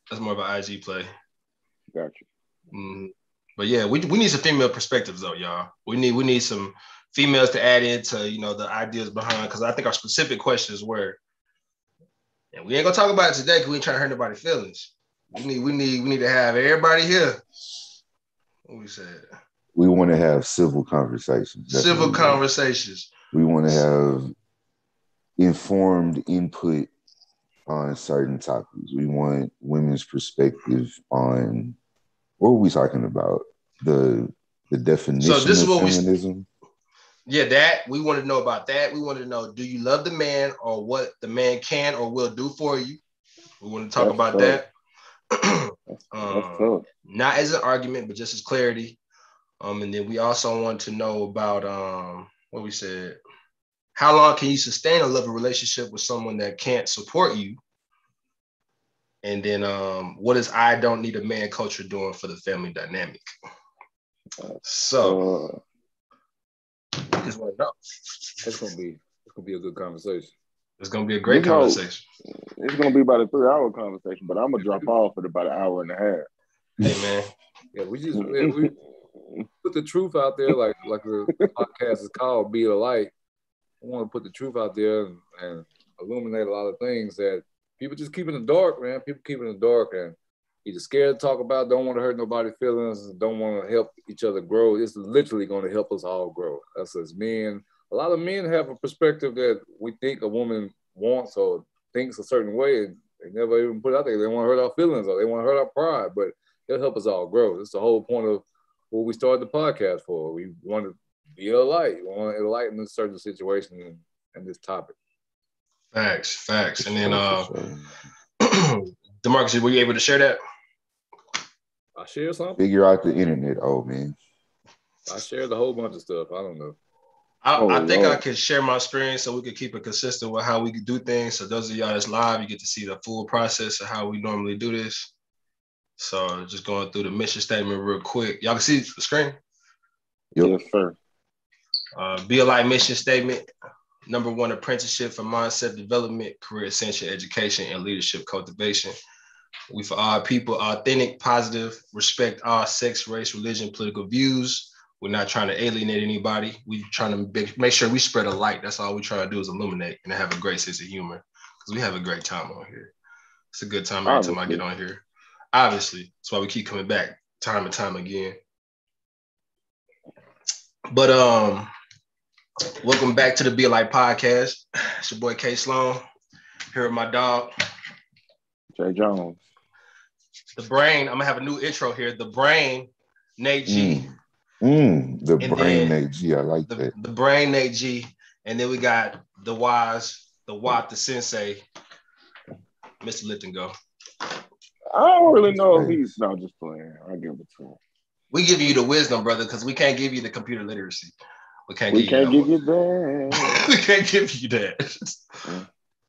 That's more of an IG play. Gotcha. But yeah, we need some female perspectives though, y'all. We need some females to add into the ideas behind, because I think our specific questions were, and we ain't gonna talk about it today because we ain't trying to hurt nobody's feelings. We need to have everybody here. What we said? We want to have civil conversations. Civil conversations. We want to have informed input on certain topics. We want women's perspective on what were we talking about? The definition of feminism. That we want to know about that. We want to know, do you love the man or what the man can or will do for you? We want to talk about that. Not as an argument, but just as clarity. And then we also want to know about what we said. How long can you sustain a loving relationship with someone that can't support you? And then what is I don't need a man culture doing for the family dynamic? So I just want to know. It's gonna be a good conversation. It's gonna be a great conversation. It's gonna be about a 3-hour conversation, but I'm gonna drop off at about an hour and a half. Hey man. Yeah, we put the truth out there, like the podcast is called Be a Light. We want to put the truth out there and illuminate a lot of things that people just keep in the dark, man. People keep in the dark and either scared to talk about, don't want to hurt nobody's feelings, don't want to help each other grow. It's literally going to help us all grow. That's as men. A lot of men have a perspective that we think a woman wants or thinks a certain way, and they never even put it out there. They want to hurt our feelings or they want to hurt our pride, but it'll help us all grow. That's the whole point of what we started the podcast for. We want to be a light. We want to enlighten a certain situation and this topic. Facts. And then, DeMarcus, were you able to share that? I shared something. Figure out the internet, man. I shared a whole bunch of stuff. I don't know. I think I could share my screen so we could keep it consistent with how we could do things. So those of y'all that's live, you get to see the full process of how we normally do this. So just going through the mission statement real quick. Y'all can see the screen? Yes, sir. Be a Light mission statement. Number 1, apprenticeship for mindset development, career ascension, education, and leadership cultivation. We for all people, authentic, positive, respect all sex, race, religion, political views. We're not trying to alienate anybody. We're trying to make sure we spread a light. That's all we try to do is illuminate and have a great sense of humor, because we have a great time on here. It's a good time every time I get on here. Obviously, that's why we keep coming back time and time again. But welcome back to the Be a Light podcast. It's your boy K Sloan here with my dog Jay Jones. The Brain. I'm gonna have a new intro here. The Brain, Nate G. Nate G. I like that. The Brain, Nate G. And then we got the Wise, the Watt, the Sensei, Mr. Lipton Go. I don't really know if he's just playing. I give it to him. We give you the wisdom, brother, because we can't give you the computer literacy. We can't give you that. We can't give you that.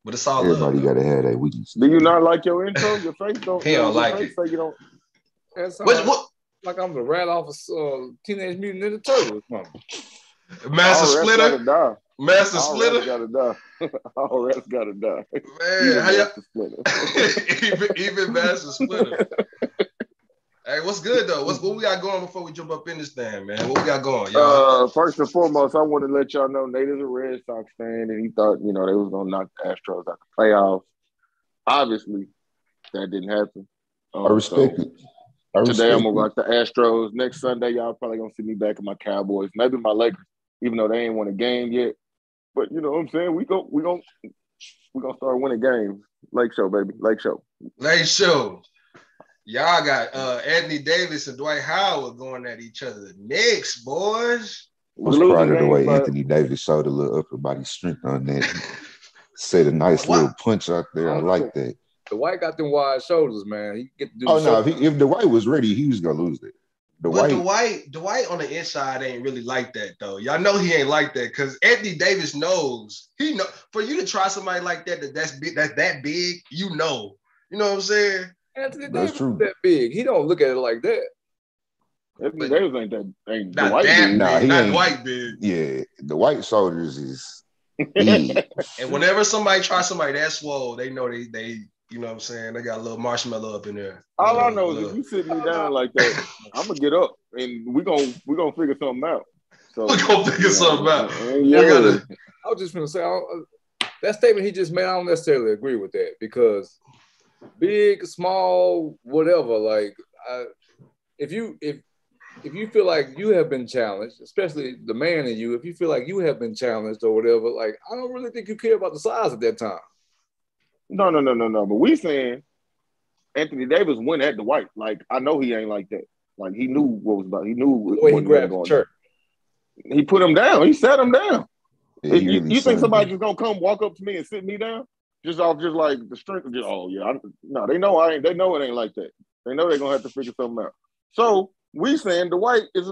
But it's all everybody love. Gotta have that weakness. Do you not like your intro? Your face don't. He don't like it. So you don't. What? Like I'm the rat off of Teenage Mutant Ninja Turtles. Master Splitter. Master Splitter. Gotta die. All rats gotta die. Man, how y'all? even Master Splitter. Hey, what's good though? What we got going before we jump up in this thing, man? What we got going, y'all? First and foremost, I want to let y'all know Nate is a Red Sox fan, and he thought they was gonna knock the Astros out the playoffs. Obviously, that didn't happen. I respect it. Today I'm gonna rock the Astros. Next Sunday, y'all probably gonna see me back in my Cowboys. Maybe my Lakers, even though they ain't won a game yet. But you know what I'm saying? We gonna start winning games. Lake Show, baby. Lake Show. Lake Show. Y'all got Anthony Davis and Dwight Howard going at each other. The Knicks, boys. I was proud of the way Anthony Davis showed a little upper body strength on that. Said a nice little punch out there. I like that. Dwight got them wide shoulders, man. He get to do if Dwight was ready, he was gonna lose it. Dwight on the inside ain't really like that though. Y'all know he ain't like that because Anthony Davis knows for you to try somebody like that's big, that's that big. You know what I'm saying? Anthony Davis is that big. He don't look at it like that. Anthony Davis ain't not Dwight that big. Nah, he not Dwight big. Yeah, the White shoulders is big. And whenever somebody tries somebody that swole, they know they You know what I'm saying? They got a little marshmallow up in there. All I know is if you sit me down like that, I'm gonna get up and we gonna figure something out. So we gonna figure something out. Yeah. I was just gonna say that statement he just made. I don't necessarily agree with that because big, small, whatever. Like, if you feel like you have been challenged, especially the man in you, if you feel like you have been challenged or whatever, like I don't really think you care about the size at that time. No. But we saying Anthony Davis went at Dwight. Like I know he ain't like that. Like he knew what was about. He knew what he grabbed the shirt. He put him down. He sat him down. Yeah, you think somebody just gonna come walk up to me and sit me down just like the strength of just no, they know I ain't. They know it ain't like that. They know they're gonna have to figure something out. So we saying Dwight is,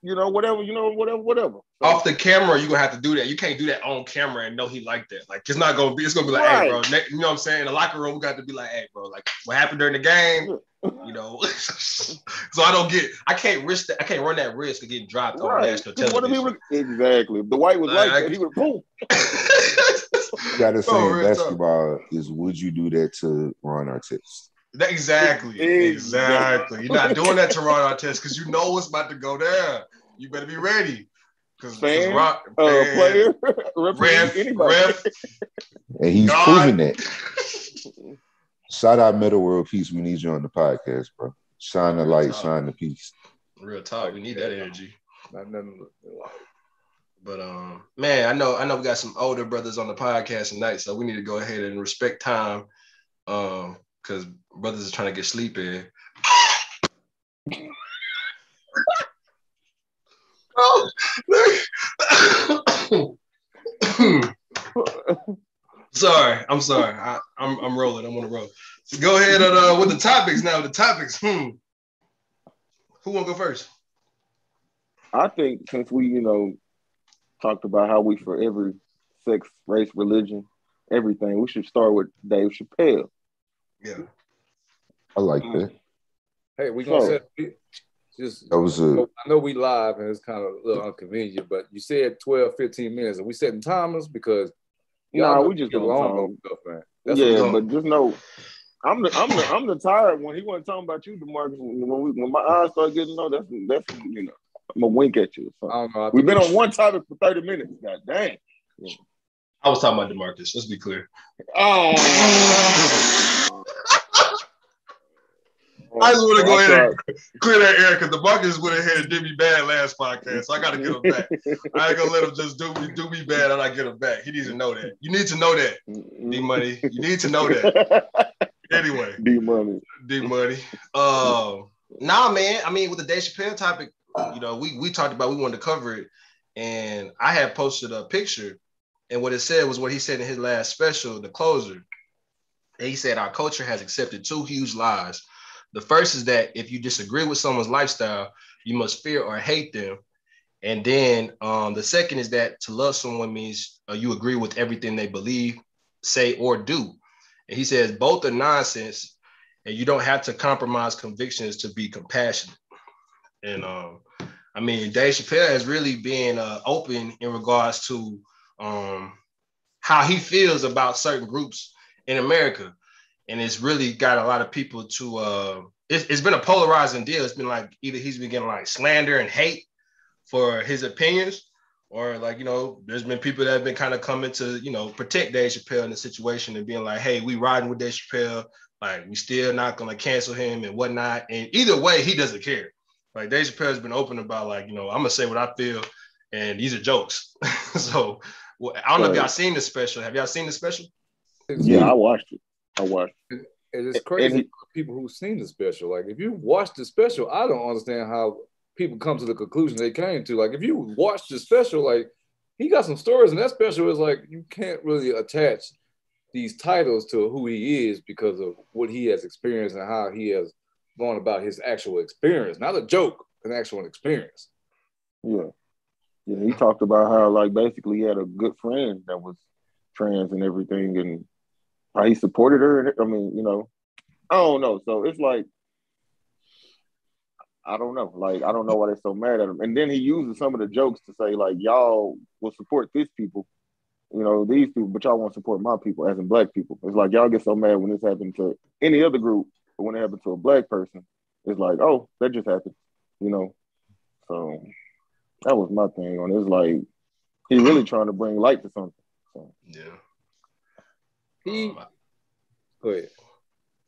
whatever. So, off the camera, you're gonna have to do that. You can't do that on camera and know he like that. Like it's not gonna be. It's gonna be like, hey, bro. You know what I'm saying? In the locker room, we got to be like, hey, bro. Like what happened during the game. So I can't risk that. I can't run that risk of getting dropped on national television. Exactly. If Dwight was like that, he would boom. You gotta say in basketball is would you do that to Ron Artest? Exactly. You're not doing that to Ron Artest because you know what's about to go down. You better be ready. Because player, ref, and he's proving that. Shout out Metal World Peace. We need you on the podcast, bro. Shine the light, shine the peace. Real talk. We need that energy. But man, I know we got some older brothers on the podcast tonight, so we need to go ahead and respect time. Because brothers are trying to get sleep in. I'm sorry. I'm rolling. I'm on a roll. So go ahead and with the topics now. The topics. Who want to go first? I think since we, talked about how we for every sex, race, religion, everything, we should start with Dave Chappelle. Yeah, I like that. Hey, we gonna set just. That was I know we live and it's kind of a little inconvenient, but you said 12, 15 minutes. Are we setting timers because? We just get along stuff, man. But just know, I'm the tired one. He wasn't talking about you, DeMarcus. When my eyes start getting low, that's I'm gonna wink at you. So. I don't know. We've been on one topic for 30 minutes. God dang. Yeah. I was talking about DeMarcus. Let's be clear. Oh. I just want to go ahead and clear that air because DeMarcus went ahead and did me bad last podcast, so I got to get him back. I ain't gonna let him just do me bad and I get him back. He needs to know that. You need to know that, D-Money. You need to know that. Anyway, D-Money. Nah, man. I mean, with the Dave Chappelle topic, we talked about we wanted to cover it, and I had posted a picture, and what it said was what he said in his last special, The Closer. And he said our culture has accepted two huge lies. The first is that if you disagree with someone's lifestyle, you must fear or hate them. And then the second is that to love someone means you agree with everything they believe, say, or do. And he says both are nonsense, and you don't have to compromise convictions to be compassionate. And Dave Chappelle has really been open in regards to how he feels about certain groups in America. And it's really got a lot of people to, it's been a polarizing deal. It's been like either he's been getting like slander and hate for his opinions, or like, there's been people that have been kind of coming to, protect Dave Chappelle in the situation and being like, hey, we riding with Dave Chappelle. Like, we still not going to cancel him and whatnot. And either way, he doesn't care. Like, Dave Chappelle has been open about like, I'm going to say what I feel. And these are jokes. So I don't know if y'all seen the special. Have y'all seen the special? Yeah, I watched it. And it's crazy people who've seen the special. Like, if you watch the special, I don't understand how people come to the conclusion they came to. Like, if you watch the special, like, he got some stories in that special. Is like, you can't really attach these titles to who he is because of what he has experienced and how he has gone about his actual experience. Not a joke, an actual experience. Yeah. Yeah, he talked about how, like, basically he had a good friend that was trans and everything, and how he supported her. And I don't know. So it's like, I don't know. Like, I don't know why they're so mad at him. And then he uses some of the jokes to say, like, y'all will support these people you know, these people, but y'all want to support my people, as in black people. It's like y'all get so mad when this happened to any other group, but when it happened to a black person, it's like, oh, that just happened, you know. So that was my thing on it. It's like he really trying to bring light to something. So. Yeah. Go ahead.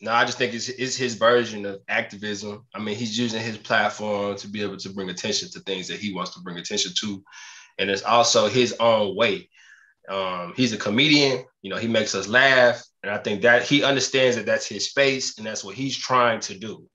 No, I just think it's his version of activism. I mean, he's using his platform to be able to bring attention to things that he wants to bring attention to. And it's also his own way. He's a comedian, you know, he makes us laugh. And I think that he understands that that's his space and that's what he's trying to do.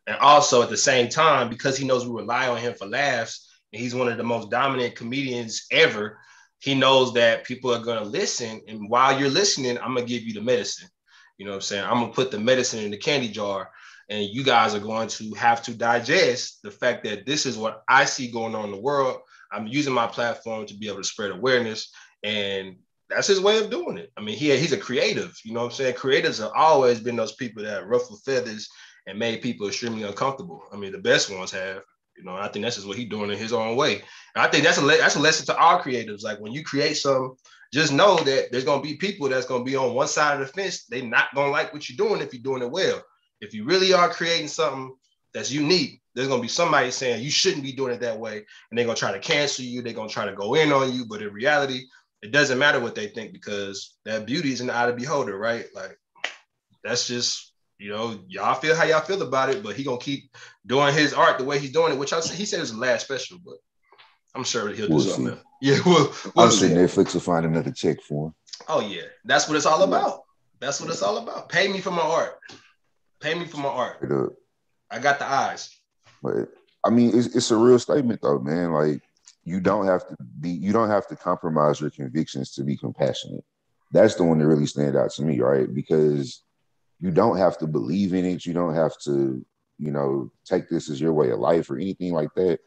And also at the same time, because he knows we rely on him for laughs, and he's one of the most dominant comedians ever, he knows that people are going to listen. And while you're listening, I'm going to give you the medicine. You know what I'm saying? I'm going to put the medicine in the candy jar, and you guys are going to have to digest the fact that this is what I see going on in the world. I'm using my platform to be able to spread awareness, and that's his way of doing it. I mean, he's a creative, you know what I'm saying? Creatives have always been those people that ruffle feathers and made people extremely uncomfortable. I mean, the best ones have, you know, I think that's just what he's doing in his own way. And I think that's a lesson to all creatives. Like when you create something, just know that there's going to be people that's going to be on one side of the fence. They're not going to like what you're doing if you're doing it well. If you really are creating something that's unique, there's going to be somebody saying you shouldn't be doing it that way. And they're going to try to cancel you. They're going to try to go in on you. But in reality, it doesn't matter what they think, because that beauty is in the eye of the beholder, right? Like that's just, you know, y'all feel how y'all feel about it, but he going to keep doing his art the way he's doing it, which he said is the last special, but I'm sure he'll do something else. Yeah, I'm sure Netflix will find another check for him. Oh yeah, that's what it's all about. That's what it's all about. Pay me for my art. Pay me for my art. I got the eyes. But I mean, it's a real statement though, man. Like you don't have to compromise your convictions to be compassionate. That's the one that really stands out to me, right? Because you don't have to believe in it. You don't have to, you know, take this as your way of life or anything like that.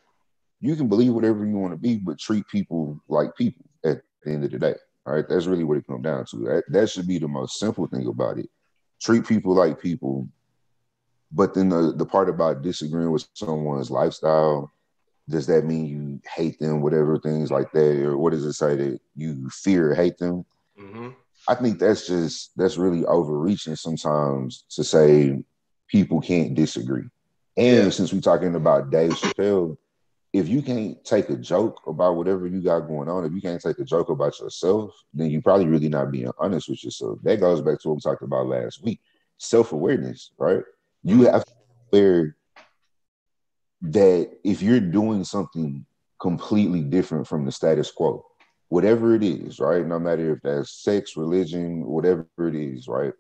You can believe whatever you want to be, but treat people like people at the end of the day. All right. That's really what it comes down to. That should be the most simple thing about it. Treat people like people. But then the part about disagreeing with someone's lifestyle, does that mean you hate them, whatever, things like that? Or what does it say that you fear or hate them? Mm-hmm. I think that's really overreaching sometimes to say people can't disagree. And since we're talking about Dave Chappelle, if you can't take a joke about whatever you got going on, if you can't take a joke about yourself, then you probably really not being honest with yourself. That goes back to what we talked about last week. Self-awareness, right? You have to be aware that if you're doing something completely different from the status quo, whatever it is, right? No matter if that's sex, religion, whatever it is, right?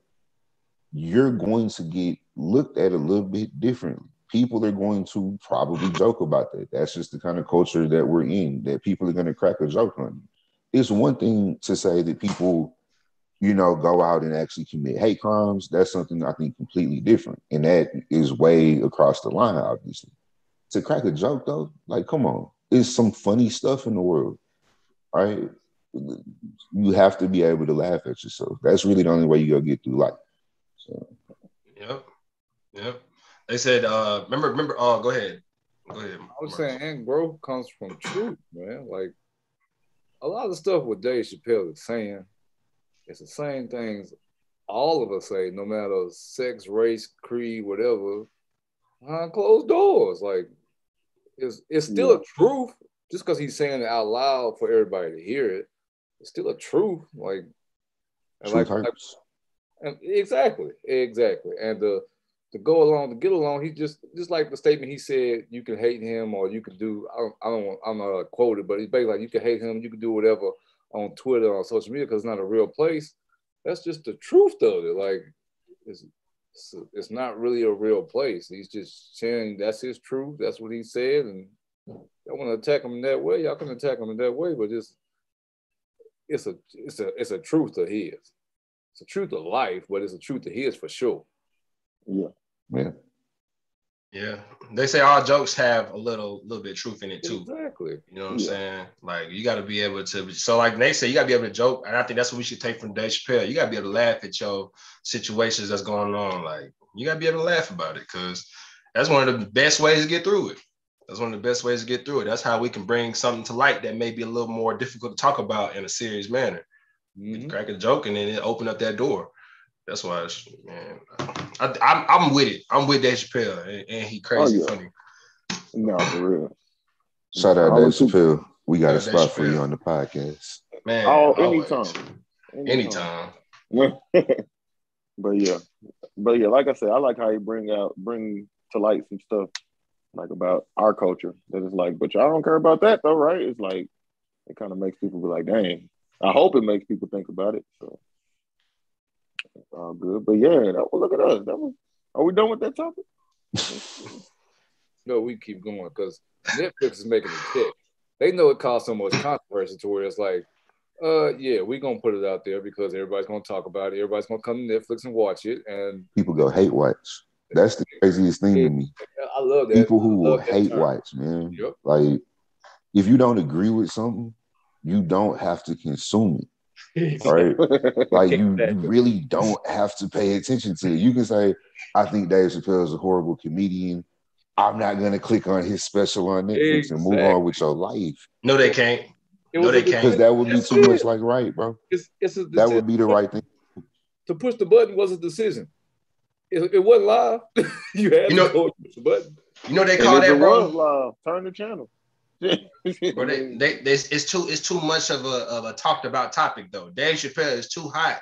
You're going to get looked at a little bit differently. People are going to probably joke about that. That's just the kind of culture that we're in, that people are going to crack a joke on you. It's one thing to say that people, you know, go out and actually commit hate crimes. That's something I think completely different. And that is way across the line, obviously. To crack a joke, though, like, come on. There's some funny stuff in the world, right? You have to be able to laugh at yourself. That's really the only way you're going to get through life. So. Yep. They said, remember, go ahead. I was saying, and growth comes from truth, man. Like, a lot of stuff what Dave Chappelle is saying, it's the same things all of us say, no matter sex, race, creed, whatever, behind closed doors. Like, it's still a truth. Just because he's saying it out loud for everybody to hear it, it's still a truth. Like, exactly. And to go along, to get along, he just like the statement he said, you can hate him or you can do, I'm not quoted, but he's basically like, you can hate him, you can do whatever on Twitter, on social media, because it's not a real place. That's just the truth of it. Like, it's not really a real place. He's just sharing, that's his truth, that's what he said, and y'all want to attack him in that way, y'all can attack him in that way, but it's a truth of his. It's a truth of life, but it's a truth of his for sure. Yeah. They say all jokes have a little bit of truth in it too. Exactly. You know what I'm saying? Like, you got to be able to. So like they say, you got to be able to joke, and I think that's what we should take from Dave Chappelle. You got to be able to laugh at your situations that's going on. Like, you got to be able to laugh about it, because that's one of the best ways to get through it. That's how we can bring something to light that may be a little more difficult to talk about in a serious manner. Mm-hmm. Crack a joke and then it opened up that door. That's why, man, I'm with it. I'm with Dave Chappelle, and he crazy funny. No, for real. Shout out Dave Chappelle. We got a spot for you on the podcast. Man, anytime. But yeah, like I said, I like how he bring to light some stuff like about our culture that is like, but y'all don't care about that though, right? It's like it kind of makes people be like, dang. I hope it makes people think about it. So it's all good. But yeah, look at us. Are we done with that topic? No, we keep going because Netflix is making it tick. They know it caused so much controversy to where it's like, yeah, we're gonna put it out there because everybody's gonna talk about it. Everybody's gonna come to Netflix and watch it, and people go hate watch. That's the craziest thing to me. I love that. People who will hate watch, man. Yep. Like, if you don't agree with something, you don't have to consume it. Right? Like you really don't have to pay attention to it. You can say, I think Dave Chappelle is a horrible comedian. I'm not gonna click on his special on Netflix and move on with your life. No, they can't. No, they can't. Because that would be too much like right, bro. That would be the right thing. To push the button was a decision. It wasn't live. You had to go and push the button. You know they call that, bro. Live. Turn the channel. Bro, it's too much of a talked about topic though. Dave Chappelle is too hot.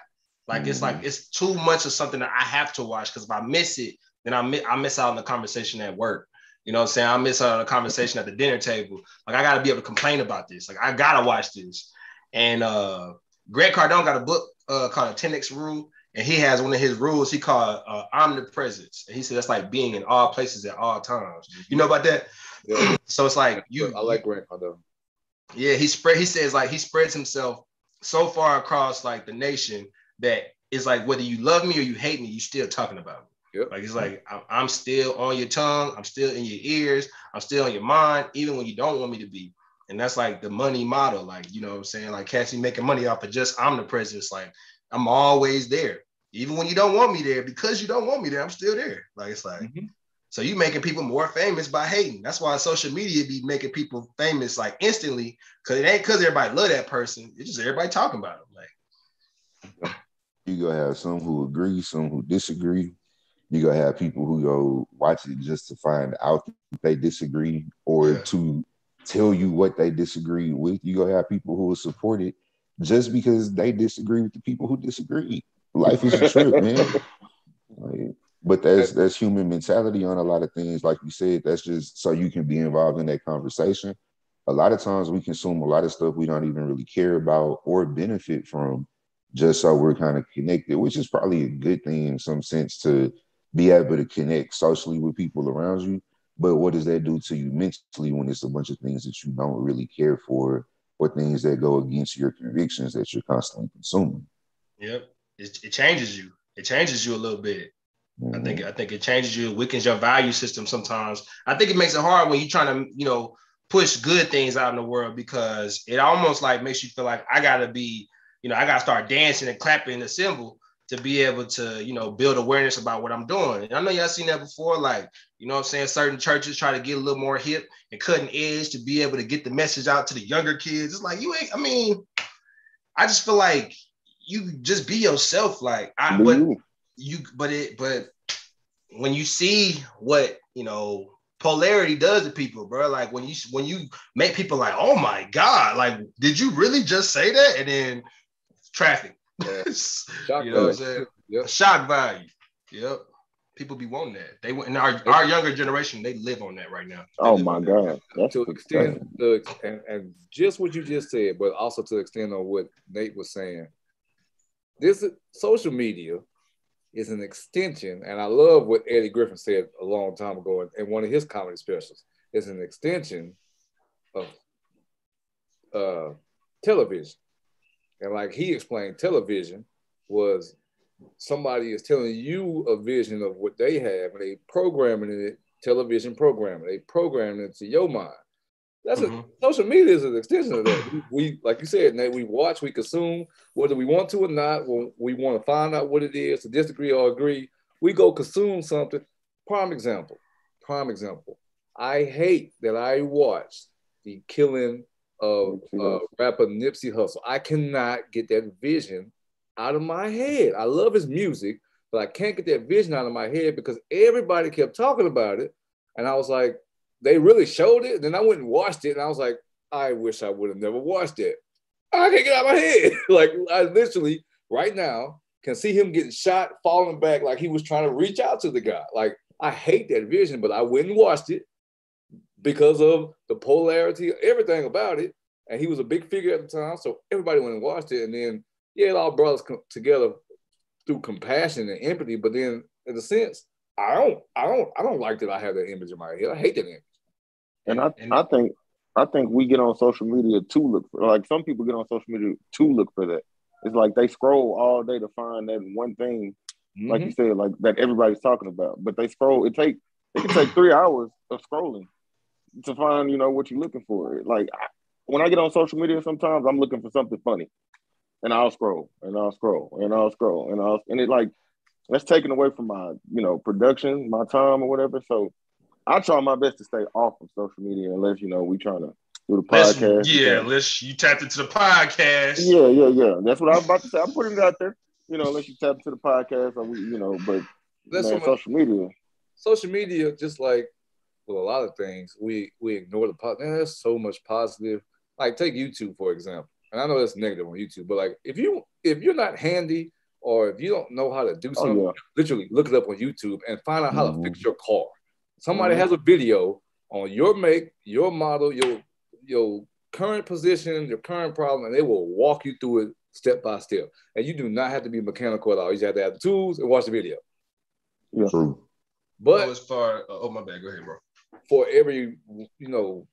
Like it's too much of something that I have to watch because if I miss it, then I miss out on the conversation at work. You know what I'm saying? I miss out on the conversation at the dinner table. Like I gotta be able to complain about this. Like I gotta watch this. And Grant Cardone got a book called 10X Rule, and he has one of his rules he called omnipresence. And he said that's like being in all places at all times. You know about that? Yeah. So it's like I like Grant Cardone. Yeah, he says like he spreads himself so far across like the nation that it's like whether you love me or you hate me, you still talking about me. Yep. Like it's like I'm still on your tongue, I'm still in your ears, I'm still on your mind, even when you don't want me to be. And that's like the money model. Like, you know what I'm saying? Like Cassie making money off of just omnipresence. Like I'm always there. Even when you don't want me there, because you don't want me there, I'm still there. Like it's like So you making people more famous by hating. That's why social media be making people famous like instantly, because it ain't because everybody love that person. It's just everybody talking about them. Like you gonna have some who agree, some who disagree. You gonna have people who go watch it just to find out if they disagree or to tell you what they disagree with. You gonna have people who will support it just because they disagree with the people who disagree. Life is a trip, man. Like, but that's human mentality on a lot of things. Like you said, that's just so you can be involved in that conversation. A lot of times we consume a lot of stuff we don't even really care about or benefit from just so we're kind of connected, which is probably a good thing in some sense to be able to connect socially with people around you. But what does that do to you mentally when it's a bunch of things that you don't really care for or things that go against your convictions that you're constantly consuming? Yep. It changes you. It changes you a little bit. I think it changes you, weakens your value system sometimes. I think it makes it hard when you're trying to, push good things out in the world, because it almost like makes you feel like I gotta be, I gotta start dancing and clapping the cymbal to be able to, build awareness about what I'm doing. And I know y'all seen that before, like, you know what I'm saying? Certain churches try to get a little more hip and cutting edge to be able to get the message out to the younger kids. It's like, I just feel like you just be yourself. Like but when you see what, polarity does to people, bro, like when you make people like, oh my God, like, did you really just say that? And then traffic. Shock you know what I'm saying? Yep. Shock value. Yep. People be wanting that. They and our younger generation, they live on that right now. Oh my God. To extend and just what you just said, but also to extend on what Nate was saying. This social media is an extension, and I love what Eddie Griffin said a long time ago in one of his comedy specials. It's an extension of television. And like he explained, television was somebody is telling you a vision of what they have, and they programming it, television programming. They programming it to your mind. That's social media is an extension of that. We like you said, Nate, we watch, we consume, whether we want to or not. When we want to find out what it is, to disagree or agree, we go consume something. Prime example. I hate that I watched the killing of rapper Nipsey Hussle. I cannot get that vision out of my head. I love his music, but I can't get that vision out of my head because everybody kept talking about it. And I was like, they really showed it. Then I went and watched it, and I was like, I wish I would have never watched it. I can't get out of my head. Like, I literally, right now, can see him getting shot, falling back like he was trying to reach out to the guy. Like, I hate that vision, but I went and watched it because of the polarity, everything about it. And he was a big figure at the time, so everybody went and watched it. And then, yeah, it all brought us together through compassion and empathy. But then, in a sense, I don't like that I have that image in my head. I hate that image. And I think we get on social media to look for, like, some people get on social media to look for that. It's like they scroll all day to find that one thing, like you said, like that everybody's talking about. But they scroll. It can take 3 hours of scrolling to find, you know, what you're looking for. Like, when I get on social media, sometimes I'm looking for something funny, and I'll scroll and I'll scroll and I'll scroll and it, like, that's taken away from my, you know, production, my time or whatever. So I try my best to stay off of social media unless, you know, we trying to do the podcast. Unless you tapped into the podcast. Yeah. That's what I was about to say. I'm putting it out there. You know, unless you tap into the podcast or we, you know, but that's social media. Social media, just like with a lot of things, we ignore the positive. Man, there's so much positive. Like, take YouTube, for example. And I know that's negative on YouTube, but like if you're not handy or if you don't know how to do something, literally look it up on YouTube and find out how to fix your car. Somebody has a video on your make, your model, your current position, your current problem, and they will walk you through it step by step. And you do not have to be mechanical at all. You just have to have the tools and watch the video. Yeah. True. But as far, my bad, go ahead, bro. For every, you know,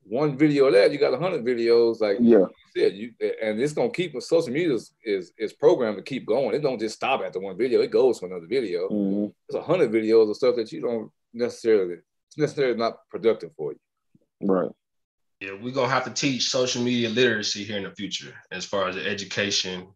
one video of that, you got 100 videos, like you said, and it's gonna keep. Social media is programmed to keep going. It don't just stop at the one video; it goes to another video. There's 100 videos of stuff that you don't necessarily not productive for you. Right. Yeah, we're gonna have to teach social media literacy here in the future, as far as the education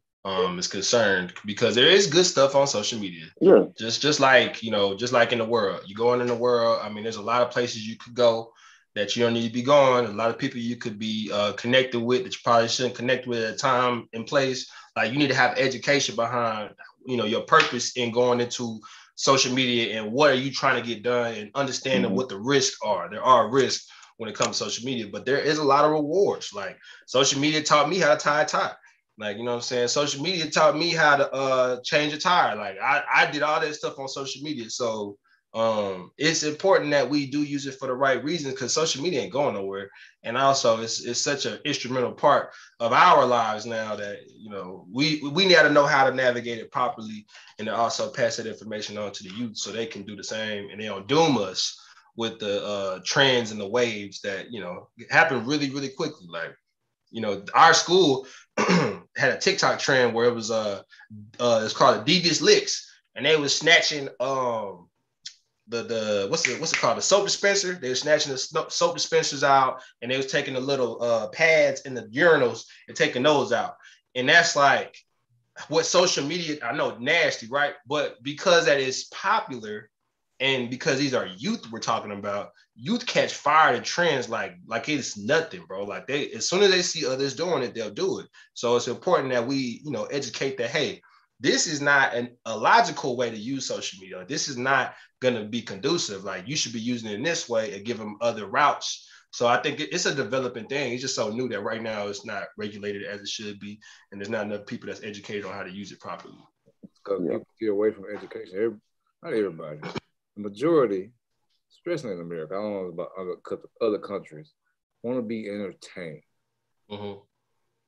is concerned, because there is good stuff on social media. Yeah. Just like, you know, just like in the world, you going in the world. I mean, there's a lot of places you could go that you don't need to be going. A lot of people you could be connected with that you probably shouldn't connect with at a time and place. Like, you need to have education behind, you know, your purpose in going into social media and what are you trying to get done, and understanding what the risks are. There are risks when it comes to social media, but there is a lot of rewards. Like, social media taught me how to tie a tie. Like, you know what I'm saying? Social media taught me how to change a tire. Like, I did all that stuff on social media. So it's important that we do use it for the right reasons, because social media ain't going nowhere. And also it's such an instrumental part of our lives now that, you know, we need to know how to navigate it properly, and to also pass that information on to the youth so they can do the same, and they don't doom us with the trends and the waves that, you know, happen really, really quickly. Like, you know, our school had a TikTok trend where it was it's called Devious Licks, and they was snatching the what's it called, the soap dispenser. They were snatching the soap dispensers out, and they was taking the little pads in the urinals and taking those out. And that's like what social media, I know, nasty, right? But because that is popular, and because these are youth we're talking about, youth catch fire to trends like it's nothing, bro. Like, they, as soon as they see others doing it, they'll do it. So it's important that we, you know, educate that, hey, this is not a logical way to use social media. This is not going to be conducive. Like, you should be using it in this way and give them other routes. So I think it's a developing thing. It's just so new that right now it's not regulated as it should be, and there's not enough people that's educated on how to use it properly. Because people get away from education. Not everybody. The majority, especially in America, I don't know about other countries, want to be entertained.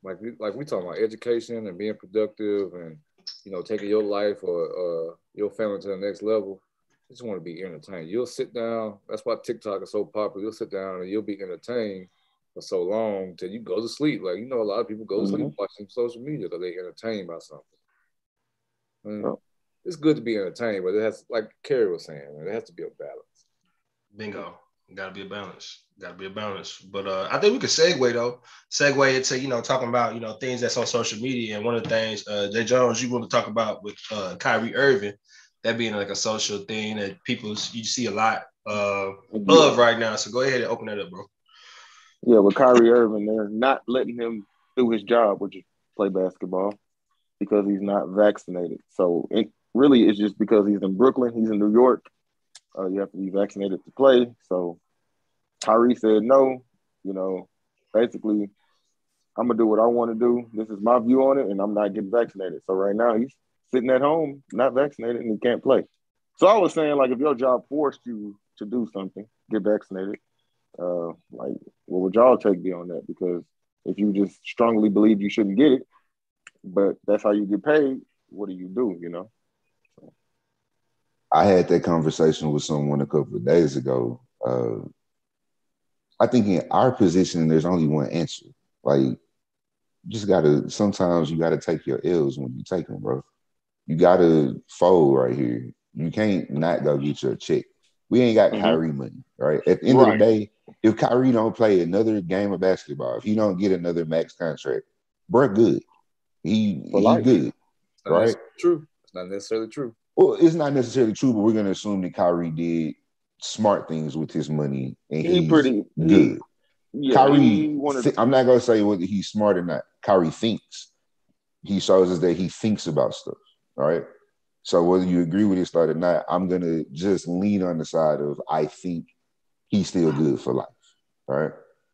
Like we talking about education and being productive, and, you know, taking your life or your family to the next level. You just want to be entertained. You'll sit down. That's why TikTok is so popular. You'll sit down and you'll be entertained for so long till you go to sleep. Like, you know, a lot of people go to sleep watching social media because they're entertained by something. It's good to be entertained, but it has, like Kerry was saying, it has to be a balance. Bingo. Got to be a balance. But I think we could segue into, you know, talking about, you know, things that's on social media. And one of the things, Jay Jones, you want to talk about with Kyrie Irving, that being like a social thing that you see a lot of right now. So go ahead and open that up, bro. Yeah, with Kyrie Irving, they're not letting him do his job, which is play basketball, because he's not vaccinated. So it really is just because he's in Brooklyn, he's in New York. You have to be vaccinated to play. So Kyrie said no. You know, basically, I'm gonna do what I want to do. This is my view on it, and I'm not getting vaccinated. So right now he's sitting at home, not vaccinated, and he can't play. So I was saying, like, if your job forced you to do something, get vaccinated. Like, what would y'all take be on that? Because if you just strongly believe you shouldn't get it, but that's how you get paid, what do? You know? I had that conversation with someone a couple of days ago. I think in our position, there's only one answer. Like, you just sometimes you gotta take your L's when you take them, bro. You gotta fold right here. You can't not go get your check. We ain't got Kyrie money, right? At the end of the day, if Kyrie don't play another game of basketball, if he don't get another max contract, bro, good. He good, right? True. It's not necessarily true. Well, it's not necessarily true, but we're gonna assume that Kyrie did smart things with his money, and he's good. Kyrie, I'm not gonna say whether he's smart or not. Kyrie thinks. He shows us that he thinks about stuff. All right. So whether you agree with his thought or not, I'm gonna just lean on the side of I think he's still good for life. All right.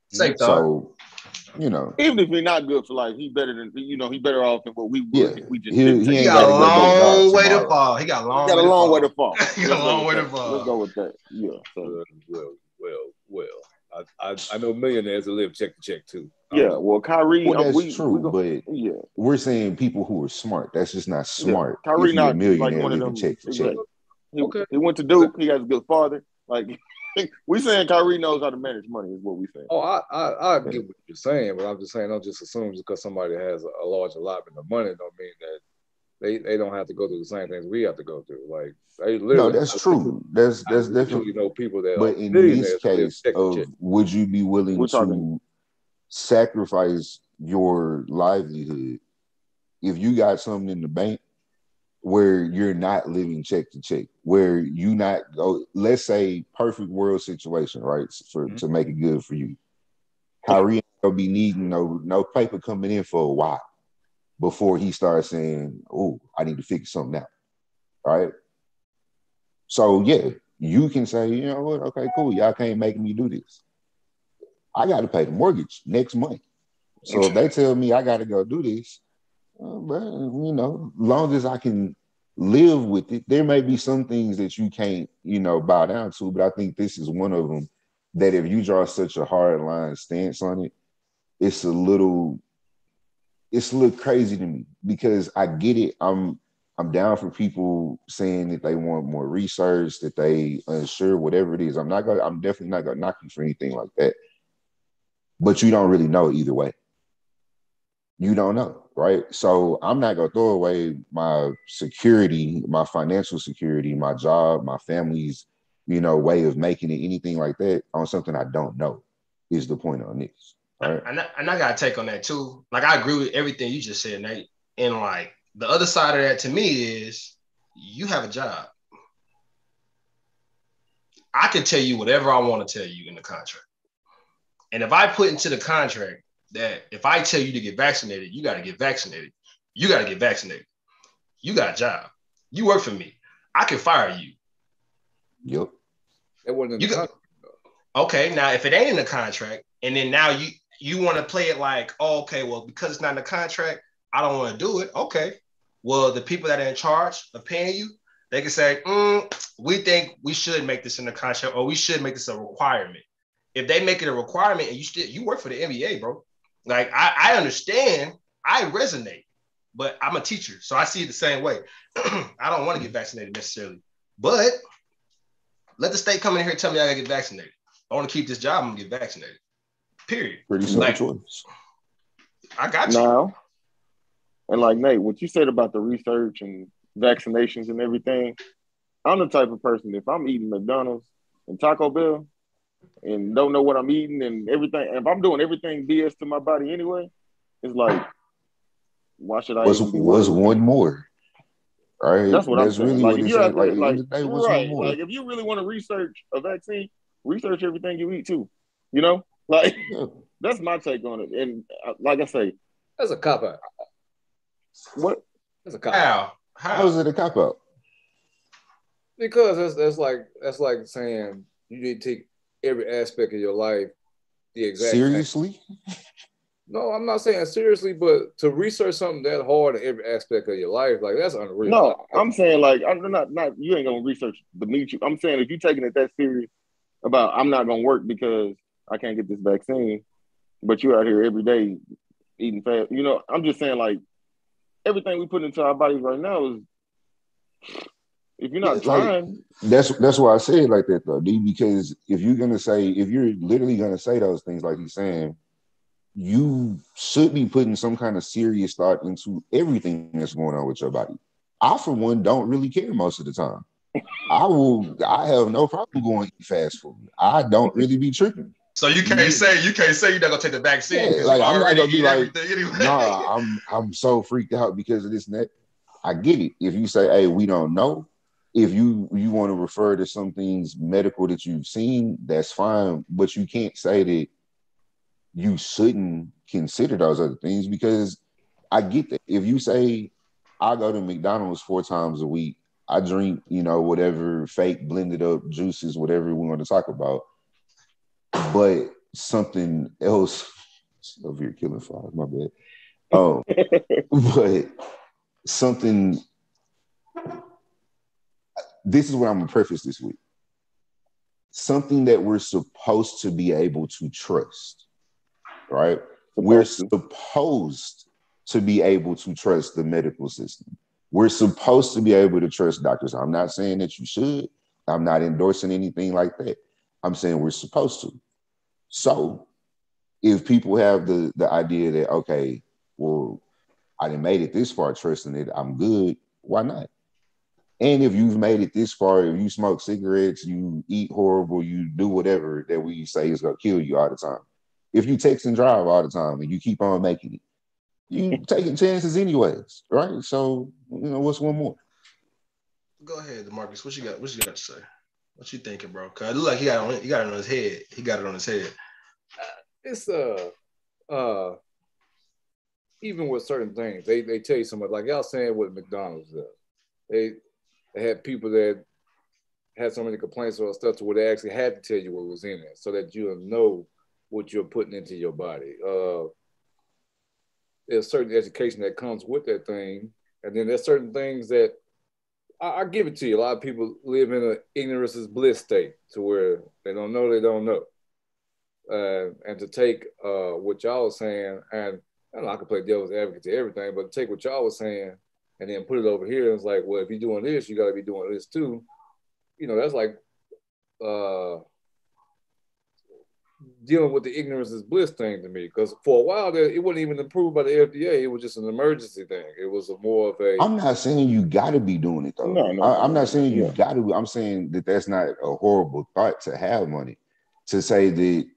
Same thought. So, you know, even if he's not good for life, he's better than he better off than what we would. Yeah, We just he got a long way to fall. He got a long way to fall. He got a long way to fall. Let's go with that. Yeah. So. Well. I know millionaires that live check to check too. Yeah, well, Kyrie. Well, that's true, but we're saying people who are smart. That's just not smart. Yeah. Kyrie if you're not a millionaire like one of them. Check to check. He went to Duke. He has a good father. Like we saying, Kyrie knows how to manage money. Is what we saying. Oh, I get what you're saying, but I'm just saying, don't just assume just because somebody has a large allotment of money, don't mean that they don't have to go through the same things we have to go through. Like no, that's true. That's definitely people that. But in this case, would you be willing to sacrifice your livelihood if you got something in the bank where you're not living check to check, where you not go? Let's say perfect world situation, right? To make it good for you, Kyrie will be needing no paper coming in for a while before he starts saying, "Oh, I need to figure something out." All right. So yeah, you can say, you know what? Okay, cool. Y'all can't make me do this. I got to pay the mortgage next month. So if they tell me I got to go do this, long as I can live with it, there may be some things that you can't, bow down to. But I think this is one of them that if you draw such a hard line stance on it, it's a little crazy to me because I get it. I'm down for people saying that they want more research, that they unsure, whatever it is. I'm definitely not gonna knock you for anything like that. But you don't really know either way. You don't know, right? So I'm not gonna throw away my security, my financial security, my job, my family's, way of making it, anything like that on something I don't know is the point on this. All right. And I got a take on that too. Like I agree with everything you just said, Nate. And like the other side of that to me is you have a job. I can tell you whatever I want to tell you in the contract. And if I put into the contract that if I tell you to get vaccinated, you got to get vaccinated. You got to get vaccinated. You got a job. You work for me. I can fire you. Yep. That wasn't in the contract. Okay, now if it ain't in the contract, and then now you want to play it like, oh, okay, well, because it's not in the contract, I don't want to do it. Okay. Well, the people that are in charge of paying you, they can say, we think we should make this in the contract, or we should make this a requirement. If they make it a requirement and you work for the NBA, bro. Like I understand, I resonate, but I'm a teacher, so I see it the same way. I don't want to get vaccinated necessarily, but let the state come in here and tell me I gotta get vaccinated. I want to keep this job, I'm gonna get vaccinated. Period. Pretty simple choice. I got you. Now, and like Nate, what you said about the research and vaccinations and everything, I'm the type of person, if I'm eating McDonald's and Taco Bell and don't know what I'm eating and everything, if I'm doing everything BS to my body anyway, it's like, why should I? Was one more? Right. That's what I'm saying. Really like, what if you're like, like, you're right. Like, if you really want to research a vaccine, research everything you eat too. You know, Like, that's my take on it. And like I say, That's a cop out. What? That's a cop out. How is it a cop out? Because that's like saying you need to take every aspect of your life the exact seriously. Same. No, I'm not saying seriously, but to research something that hard in every aspect of your life, like that's unreal. No, I'm saying like I'm not you ain't gonna research the meat. I'm saying if you're taking it that serious about I'm not gonna work because I can't get this vaccine, but you're out here every day eating fast. You know, I'm just saying like everything we put into our bodies right now is if you're not trying. Like, that's why I say it like that though, D, because if you're literally gonna say those things like he's saying, you should be putting some kind of serious thought into everything that's going on with your body. I, for one, don't really care most of the time. I have no problem going eat fast food. I don't really be tripping. So you can't say you're not gonna take the vaccine. Yeah, like I'm not gonna be like, anyway. Nah, I'm so freaked out because of this and that. I get it. If you say, hey, we don't know, if you want to refer to some things medical that you've seen, that's fine. But you can't say that you shouldn't consider those other things because I get that. If you say I go to McDonald's 4 times a week, I drink, whatever fake blended up juices, whatever we want to talk about, but something else over here killing flies, my bad. But something, this is what I'm gonna preface this with. Something that we're supposed to be able to trust, right? We're supposed to be able to trust the medical system. We're supposed to be able to trust doctors. I'm not saying that you should. I'm not endorsing anything like that. I'm saying we're supposed to. So if people have the idea that, okay, well, I done made it this far trusting it, I'm good, why not? And if you've made it this far, if you smoke cigarettes, you eat horrible, you do whatever that we say is going to kill you all the time. If you text and drive all the time and you keep on making it, you taking chances anyways, right? So, what's one more? Go ahead, DeMarcus. What you got to say? What you thinking, bro? Cause it look like he got it on his head. He got it on his head. It's even with certain things, they tell you something like y'all saying what McDonald's does. They had people that had so many complaints or stuff to where they actually had to tell you what was in it so that you'll know what you're putting into your body. There's certain education that comes with that thing. And then there's certain things that I give it to you. A lot of people live in an ignorance is bliss state to where they don't know. And to take what y'all was saying, and I don't know, I can play devil's advocate to everything, but take what y'all was saying and then put it over here. And it's like, well, if you're doing this, you got to be doing this too. That's like dealing with the ignorance is bliss thing to me. Because for a while there, it wasn't even approved by the FDA. It was just an emergency thing. It was more of a. I'm not saying you got to be doing it though. No, I'm not saying you got to. I'm saying that that's not a horrible thought to have money. To say that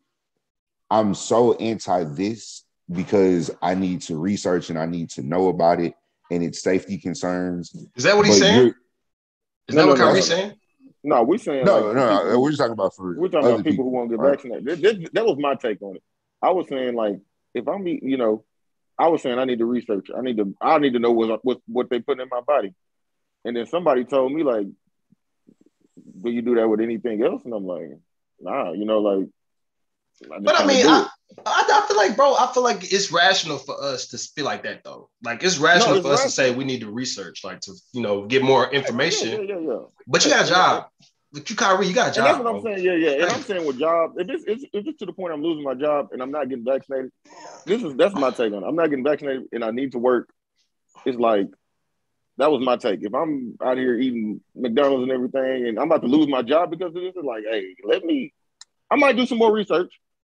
I'm so anti this because I need to research and I need to know about it and its safety concerns. Is that what he's saying? Is that what Kyrie's saying? No, we're saying no. We're just talking about we're talking about people who won't get vaccinated. That was my take on it. I was saying like if I'm I was saying I need to research. I need to know what they put in my body. And then somebody told me like, do you do that with anything else? And I'm like, nah, But I mean, I feel like, bro, it's rational for us to feel like that, though. Like, it's rational for us to say we need to research, like, to, get more information. Yeah. But you got a job. But Kyrie, you got a job. And that's what I'm saying. Yeah. And I'm saying with jobs, if it's to the point I'm losing my job and I'm not getting vaccinated, that's my take on it. I'm not getting vaccinated and I need to work. It's like, that was my take. If I'm out here eating McDonald's and everything and I'm about to lose my job because of this, it's like, hey, I might do some more research.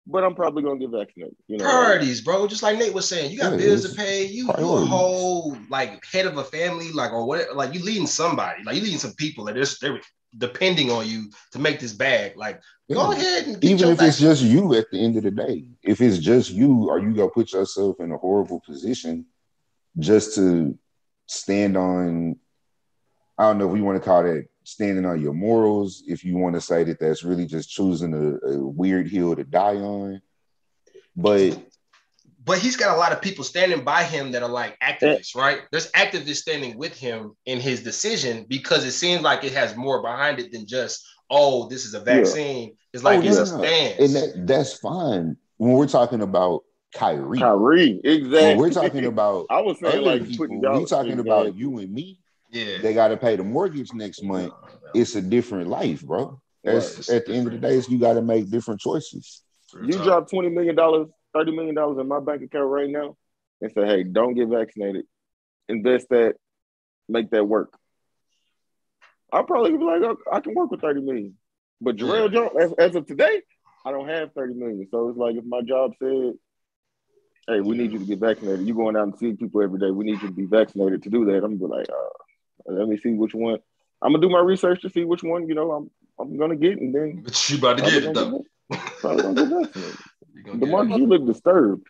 But I'm probably gonna get vaccinated. Priorities, bro. Just like Nate was saying, you got bills to pay. You a whole head of a family, or whatever. Like you leading somebody, like you leading some people that they're depending on you to make this bag. Like go ahead and get even if it's just you at the end of the day. If it's just you, are you gonna put yourself in a horrible position just to stand on? I don't know if we want to call that standing on your morals, if you want to say that that's really just choosing a weird hill to die on. But he's got a lot of people standing by him that are like activists, right? There's activists standing with him in his decision because it seems like it has more behind it than just, oh, this is a vaccine. It's like it's a stance. And that's fine. When we're talking about Kyrie, exactly. When we're talking about I was saying other like people, we talking about you and me. Yeah, they got to pay the mortgage next month. It's a different life, bro. At the end of the day, you got to make different choices. You drop $20 million, $30 million in my bank account right now and say, hey, don't get vaccinated. Invest that, make that work. I'll probably be like, I can work with 30 million. But Jarrell Jones, as of today, I don't have 30 million. So it's like if my job said, hey, we need you to get vaccinated. You're going out and see people every day. We need you to be vaccinated to do that. I'm going to be like, let me see which one. I'm going to do my research to see which one, I'm going to get. And then. But you about to get it, though. Probably going to get vaccinated. DeMarcus, you look disturbed.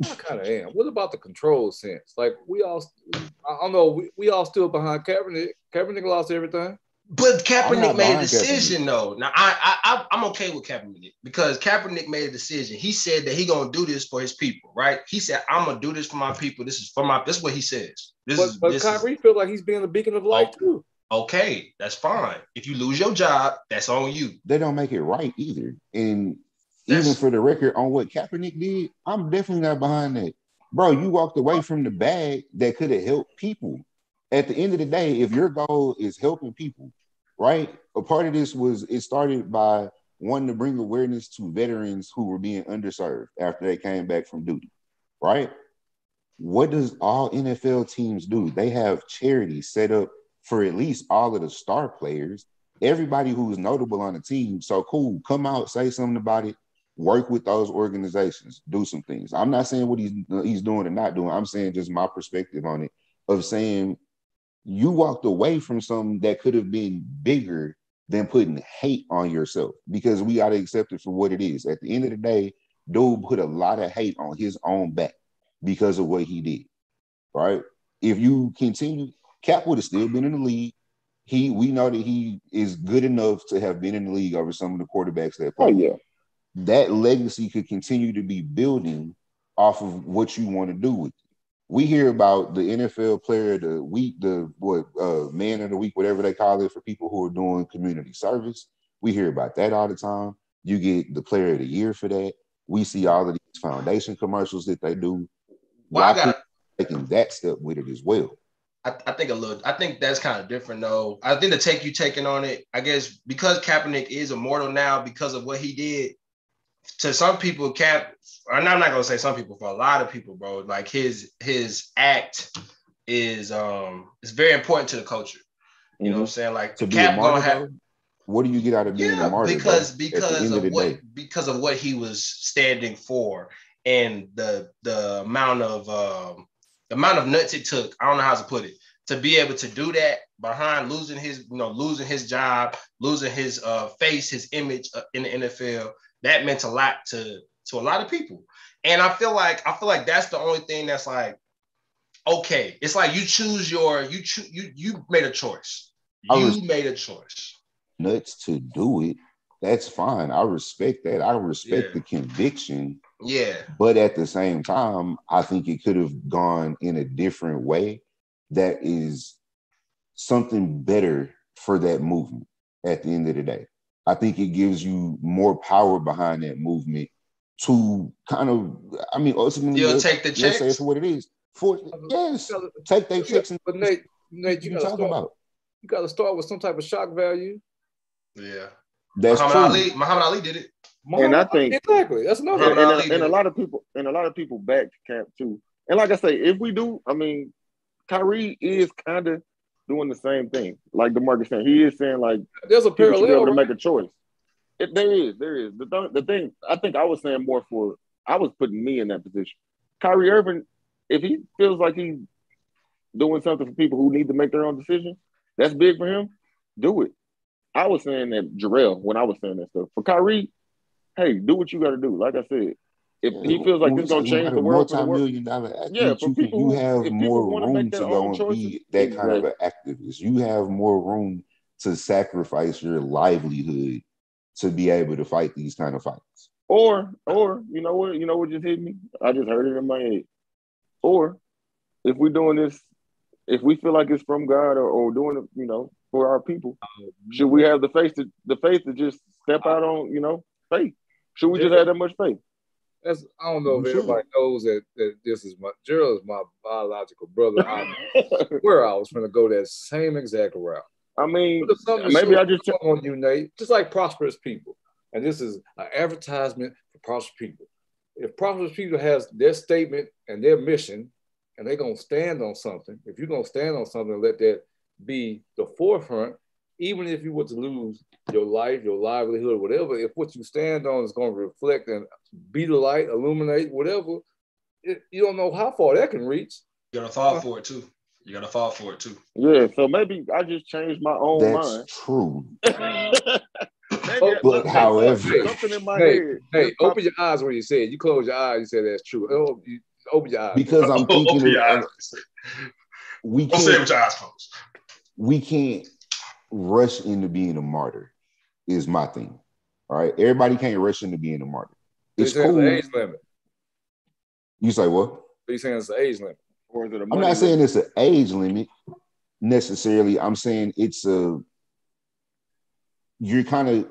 I kind of am. What about the control sense? Like I don't know, we all stood behind Kaepernick. Kaepernick lost everything. But Kaepernick made a decision, though. Now, I'm okay with Kaepernick because Kaepernick made a decision. He said that he gonna do this for his people, right? He said, "I'm gonna do this for my people. This is what he says." But Kyrie feels like he's being a beacon of light too. Okay, that's fine. If you lose your job, that's on you. They don't make it right either. And even for the record, on what Kaepernick did, I'm definitely not behind that. Bro, you walked away from the bag that could have helped people. At the end of the day, if your goal is helping people, right? A part of this was it started by wanting to bring awareness to veterans who were being underserved after they came back from duty, right? What does all NFL teams do? They have charities set up for at least all of the star players, everybody who's notable on the team. So cool, come out, say something about it, work with those organizations, do some things. I'm not saying what he's doing or not doing. I'm saying just my perspective on it of saying you walked away from something that could have been bigger than putting hate on yourself because we got to accept it for what it is. At the end of the day, dude put a lot of hate on his own back because of what he did, right? If you continue, Cap would have still been in the league. We know that he is good enough to have been in the league over some of the quarterbacks that play. Oh, yeah. That legacy could continue to be building off of what you want to do with it. We hear about the NFL player of the week, man of the week, whatever they call it for people who are doing community service. We hear about that all the time. You get the player of the year for that. We see all of these foundation commercials that they do. Well, taking that step with it as well. I think that's kind of different though. I think the take you taking on it, I guess, because Kaepernick is immortal now because of what he did. To some people, I'm not gonna say some people, for a lot of people, bro, like his act is very important to the culture. You know what I'm saying? Like to Cap gonna have. What do you get out of being a martyr? Because of what he was standing for and the amount of nuts it took. I don't know how to put it, to be able to do that behind losing his job, losing his face, his image in the NFL. That meant a lot to a lot of people. And I feel like that's the only thing that's like, okay, it's like you made a choice. You made a choice. Nuts to do it. That's fine. I respect that. I respect the conviction. Yeah. But at the same time, I think it could have gone in a different way that is something better for that movement at the end of the day. I think it gives you more power behind that movement to kind of, ultimately, you'll take the checks. Let's say it's what it is. Take their checks. But Nate, you got to start with some type of shock value. Yeah, that's Muhammad Ali did it, and I think exactly that's another. And a lot of people back Cap too. And like I say, if we do, Kyrie is kind of doing the same thing. Like DeMarcus saying, he is saying like there's a parallel. Should be able to make a choice. There is. The thing I think I was saying more for, I was putting me in that position. Kyrie Irving, if he feels like he's doing something for people who need to make their own decisions, that's big for him. Do it. I was saying that Jarrell when I was saying that stuff. For Kyrie, hey, do what you got to do. Like I said, if he feels like this is going to change the world for the multi-million-dollar athlete, you have more room to go and be that kind of an activist. You have more room to sacrifice your livelihood to be able to fight these kind of fights. Or you know what just hit me? I just heard it in my head. Or if we're doing this, if we feel like it's from God or doing it, for our people, should we have the faith to just step out on, faith? Should we just have that much faith? I don't know if everybody knows that this is Gerald is my biological brother. I swear I was going to go that same exact route. I mean, maybe I just on you, Nate, just like prosperous people. And this is an advertisement for prosperous people. If prosperous people has their statement and their mission, and they're going to stand on something, if you're going to stand on something and let that be the forefront, even if you were to lose your life, your livelihood, whatever, if what you stand on is going to reflect and be the light, illuminate, whatever, you don't know how far that can reach. You got to fall for it too. Yeah, so maybe I just changed my own mind. That's true. But however, something in my head. Hey, open your eyes when you say it. You close your eyes, you say that's true. Open your eyes. Because I'm thinking we don't say it with your eyes closed. We can't rush into being a martyr, is my thing. All right. Everybody can't rush into being a martyr. It's cool. The age limit. You say what? Are you saying it's the age limit? Or is it I'm not saying it's an age limit necessarily. I'm saying it's you're kind of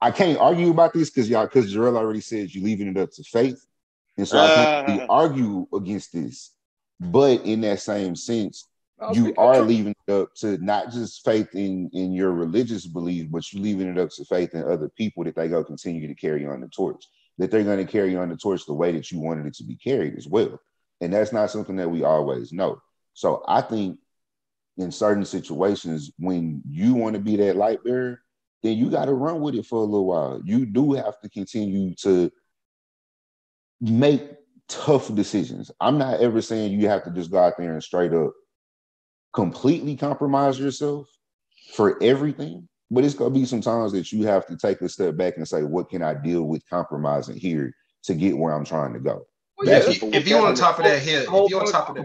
I can't argue about this because Jarrell already said you're leaving it up to faith. And so I can't really argue against this. But in that same sense, you are leaving it up to not just faith in your religious beliefs, but you're leaving it up to faith in other people that they go continue to carry on the torch, that they're going to carry on the torch the way that you wanted it to be carried as well. And that's not something that we always know. So I think in certain situations, when you want to be that light bearer, then you got to run with it for a little while. You do have to continue to make tough decisions. I'm not ever saying you have to just go out there and straight up completely compromise yourself for everything, but it's going to be some times that you have to take a step back and say, what can I deal with compromising here to get where I'm trying to go? Well, if you're on top of that hill, if you're on top of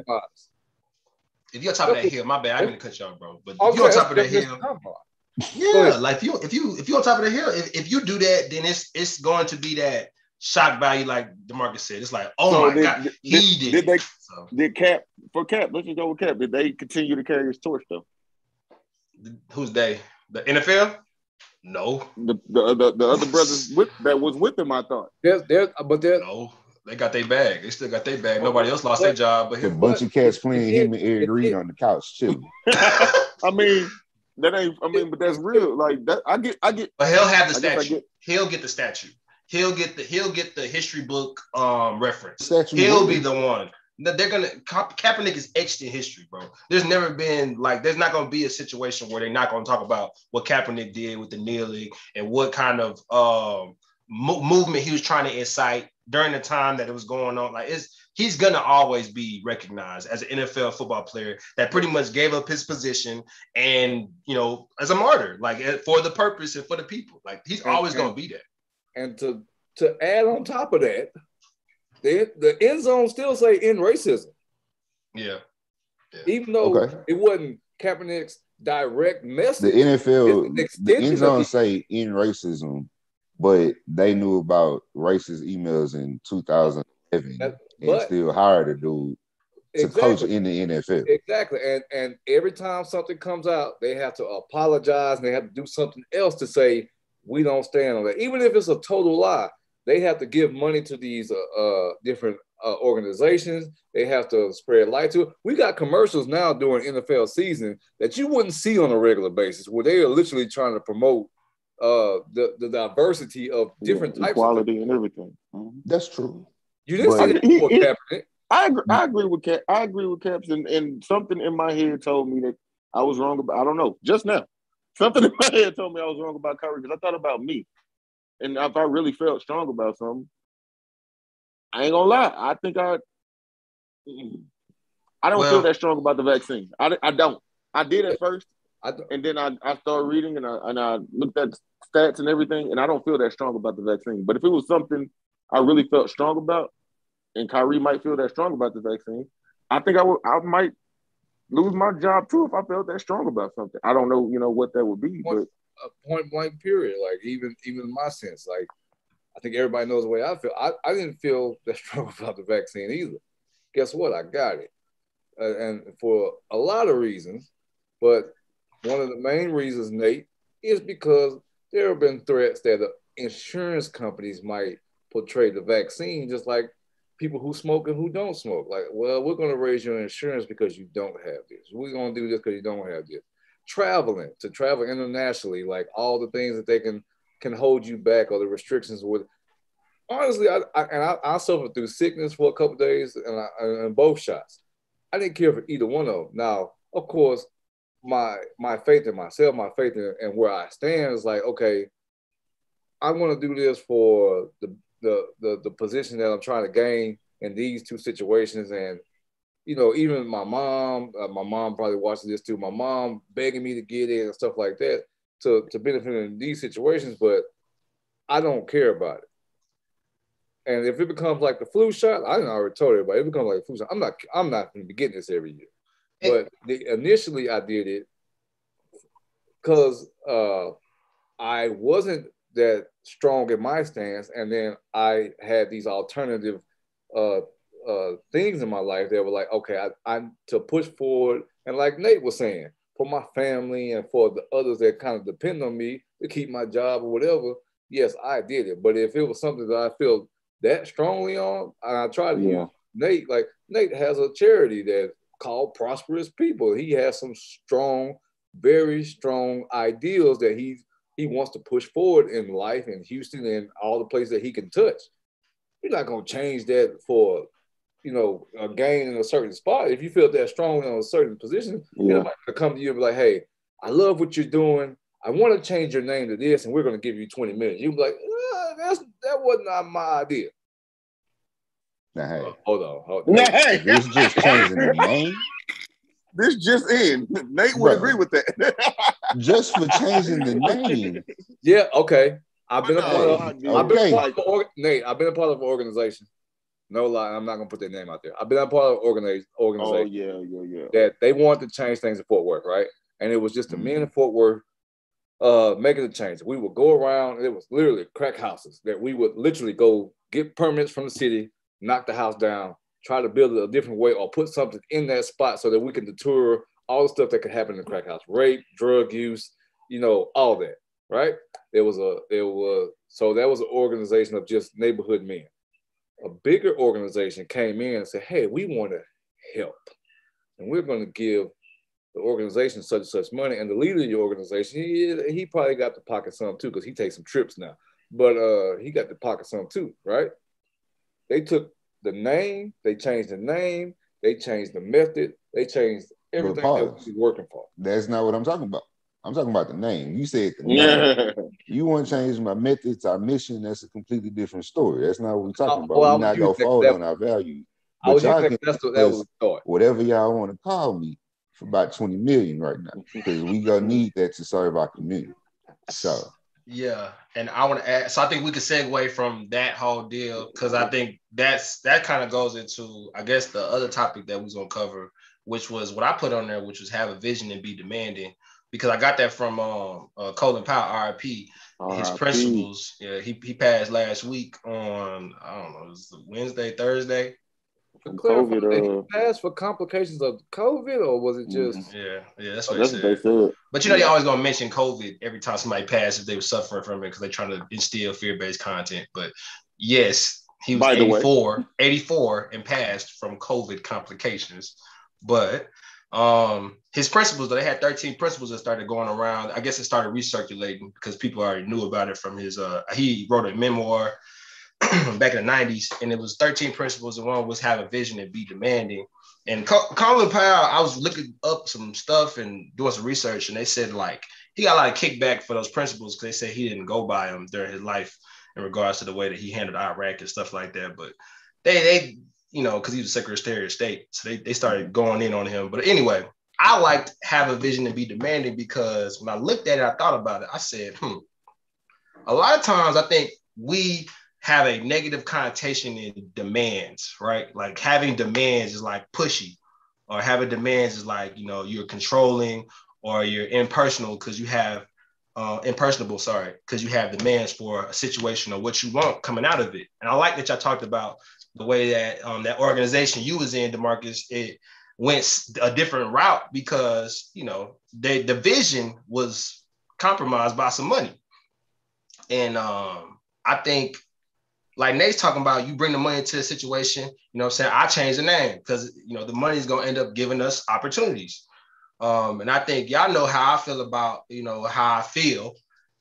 that hill, my bad, I didn't cut you off, bro. But if you're on top of that hill, like if you're on top of the hill, if you do that, then it's going to be that shock value, like DeMarcus said. It's like, oh my God, he did. Did Cap, let's just go with Cap. Did they continue to carry his torch though? Who's they? The NFL? No. The other brothers that was with him, I thought. No. They got their bag. They still got their bag. Nobody else lost their job, but a bunch of cats playing him and Eric Reed on the couch too. I mean, that ain't. I mean, but that's real. Like that, I get. But he'll have the statue. He'll get the statue. He'll get the history book reference. He'll be the one. They're gonna Kaepernick is etched in history, bro. There's never been there's not gonna be a situation where they're not gonna talk about what Kaepernick did with the kneeling and what kind of movement he was trying to incite during the time that it was going on. He's gonna always be recognized as an NFL football player that pretty much gave up his position and as a martyr, for the purpose and for the people. He's always gonna be there. And to add on top of that, the end zone still say end racism. Yeah. Even though it wasn't Kaepernick's direct message. The NFL, the end zone say end racism, but they knew about racist emails in 2011 and still hired a dude to coach in the NFL. Exactly. And every time something comes out, they have to apologize and they have to do something else to say, we don't stand on that. Even if it's a total lie, they have to give money to these different organizations. They have to spread light to it. We got commercials now during NFL season that you wouldn't see on a regular basis, where they are literally trying to promote the diversity of different types equality and everything. Mm-hmm. That's true. You didn't see that before, Kaepernick. I agree with Cap. I agree with Caps, and something in my head told me that I was wrong about. I don't know. Just now, something in my head told me I was wrong about Kyrie because I thought about me, and if I really felt strong about something, I ain't gonna lie. I think I don't feel that strong about the vaccine. I don't. I did at first, and then I started reading and I looked at stats and everything, and I don't feel that strong about the vaccine. But if it was something I really felt strong about, and Kyrie might feel that strong about the vaccine, I think I might lose my job too if I felt that strong about something. I don't know, what that would be, but point blank period. Like even in my sense, like I think everybody knows the way I feel. I didn't feel that strong about the vaccine either. Guess what? I got it. And for a lot of reasons, but one of the main reasons, Nate, is because there have been threats that the insurance companies might portray the vaccine just like people who smoke and who don't smoke. Like, well, we're going to raise your insurance because you don't have this. We're going to do this because you don't have this. To travel internationally, like all the things that they can hold you back or the restrictions with. Honestly, I suffered through sickness for a couple of days and both shots. I didn't care for either one of them. Now, of course, my faith in myself, my faith in where I stand is like, okay, I want to do this for the position that I'm trying to gain in these two situations. And, you know, even my mom probably watches this too, my mom begging me to get in and stuff like that to benefit in these situations, but I don't care about it. And if it becomes like the flu shot, I didn't already told everybody, it becomes like a flu shot. I'm not going to be getting this every year. But initially I did it because I wasn't that strong in my stance. And then I had these alternative things in my life that were like, okay, I'm to push forward. And like Nate was saying, for my family and for the others that kind of depend on me to keep my job or whatever, yes, I did it. But if it was something that I feel that strongly on, and I try to use Nate, like Nate has a charity that's called Prosperous People. He has some strong, very strong ideals that he wants to push forward in life in Houston and all the places that he can touch. You're not going to change that for, you know, a gain in a certain spot. If you feel that strongly on a certain position, everybody will come to you and be like, hey, I love what you're doing. I want to change your name to this, and we're going to give you 20 minutes. You'll be like, that was not my idea. Now, hey. Hold on. Now, hey. This just changing the name. This just in. Nate would agree with that. Just for changing the name. Yeah, okay. I've been a part of Nate, I've been a part of an organization. No lie, I'm not gonna put their name out there. I've been a part of an organization. Oh, yeah. That they wanted to change things in Fort Worth, right? And it was just the men in Fort Worth making the change. We would go around, it was literally crack houses that we would literally go get permits from the city, knock the house down, try to build it a different way or put something in that spot so that we can deter all the stuff that could happen in the crack house, rape, drug use, you know, all that, right? So that was an organization of just neighborhood men. A bigger organization came in and said, hey, we want to help. And we're going to give the organization such and such money. And the leader of the organization, he probably got to pocket some too, because he takes some trips now. But he got to pocket some too, right? They took the name, they changed the name, they changed the method, they changed everything that was working for. That's not what I'm talking about. I'm talking about the name. You said the name. You want to change my methods, our mission, that's a completely different story. That's not what we're talking about. We're not going to fold on our values. But y'all can whatever y'all want to call me for about 20 million right now, because we going to need that to serve our community. So. Yeah, and I want to add, so I think we could segue from that whole deal, because I think that kind of goes into, I guess, the other topic that we was going to cover, which was what I put on there, which was have a vision and be demanding. Because I got that from Colin Powell, RIP. His principles. Yeah, he passed last week on, I don't know, it was Wednesday, Thursday. COVID, did he pass for complications of COVID, or was it just? Yeah, that's what they said. But you know, they always gonna mention COVID every time somebody passed if they were suffering from it, because they're trying to instill fear-based content. But yes, he was 84 and passed from COVID complications. But his principles, they had 13 principles that started going around. I guess it started recirculating because people already knew about it from his he wrote a memoir back in the 90s, and it was 13 principles, and one was have a vision and be demanding. And Colin Powell, I was looking up some stuff and doing some research, and they said like he got a lot of kickback for those principles because they said he didn't go by them during his life in regards to the way that he handled Iraq and stuff like that. But they you know, because he was the Secretary of State, so they started going in on him. But anyway, I liked have a vision and be demanding, because when I looked at it, I thought about it. I said, a lot of times I think we have a negative connotation in demands, right? Like having demands is like pushy, or having demands is like, you know, you're controlling or you're impersonal because you have impersonable, sorry, because you have demands for a situation or what you want coming out of it. And I like that y'all talked about the way that that organization you was in, DeMarcus, it went a different route because, you know, the vision was compromised by some money. And I think, like Nate's talking about, you bring the money to the situation, you know what I'm saying? I changed the name because, you know, the money is going to end up giving us opportunities. And I think y'all know how I feel about, you know, how I feel.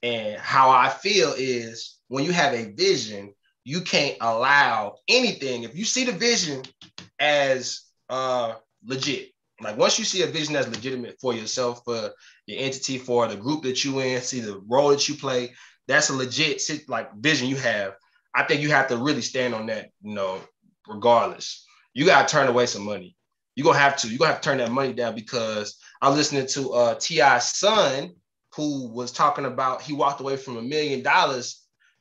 And how I feel is when you have a vision, you can't allow anything. If you see the vision as legit, like once you see a vision that's legitimate for yourself, for your entity, for the group that you in, see the role that you play, that's a legit like vision you have. I think you have to really stand on that, you know, regardless. You got to turn away some money. You're going to have to turn that money down because I was listening to T.I.'s son, who was talking about he walked away from $1 million.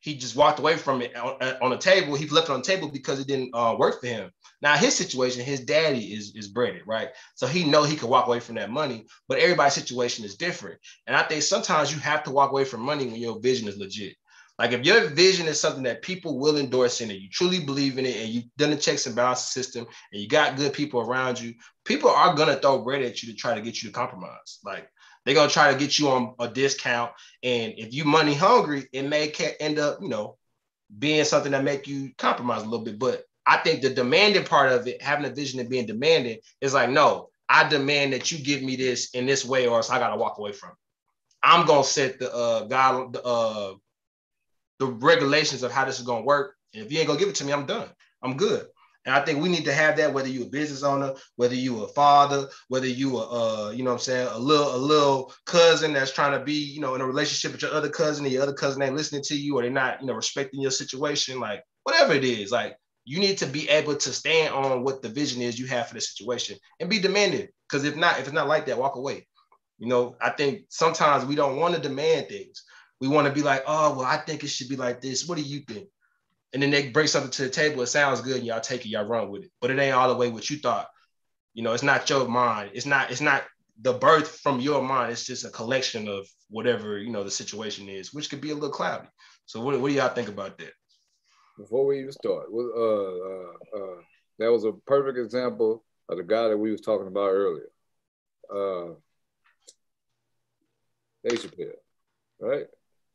He just walked away from it on the table. He left it on the table because it didn't work for him. Now, his situation, his daddy is breaded, right? So he know he could walk away from that money, but everybody's situation is different. And I think sometimes you have to walk away from money when your vision is legit. Like if your vision is something that people will endorse in it, you truly believe in it, and you've done the checks and balance system, and you got good people around you, people are gonna throw bread at you to try to get you to compromise. Like they're gonna try to get you on a discount, and if you money hungry, it may end up, you know, being something that make you compromise a little bit. But I think the demanding part of it, having a vision and being demanding, is like, no, I demand that you give me this in this way, or else I gotta walk away from it. I'm gonna set the regulations of how this is going to work. And if you ain't going to give it to me, I'm done. I'm good. And I think we need to have that, whether you're a business owner, whether you a father, whether you you know what I'm saying, a little cousin that's trying to be, you know, in a relationship with your other cousin, and your other cousin ain't listening to you, or they're not, you know, respecting your situation, like whatever it is, like you need to be able to stand on what the vision is you have for the situation and be demanding. Because if it's not like that, walk away. You know, I think sometimes we don't want to demand things. We want to be like, oh, well, I think it should be like this. What do you think? And then they bring something to the table. It sounds good, and y'all take it, y'all run with it. But it ain't all the way what you thought. You know, it's not your mind. It's not the birth from your mind. It's just a collection of whatever, you know, the situation is, which could be a little cloudy. So what do y'all think about that? Before we even start, that was a perfect example of the guy that we was talking about earlier. Dave Chappelle, right?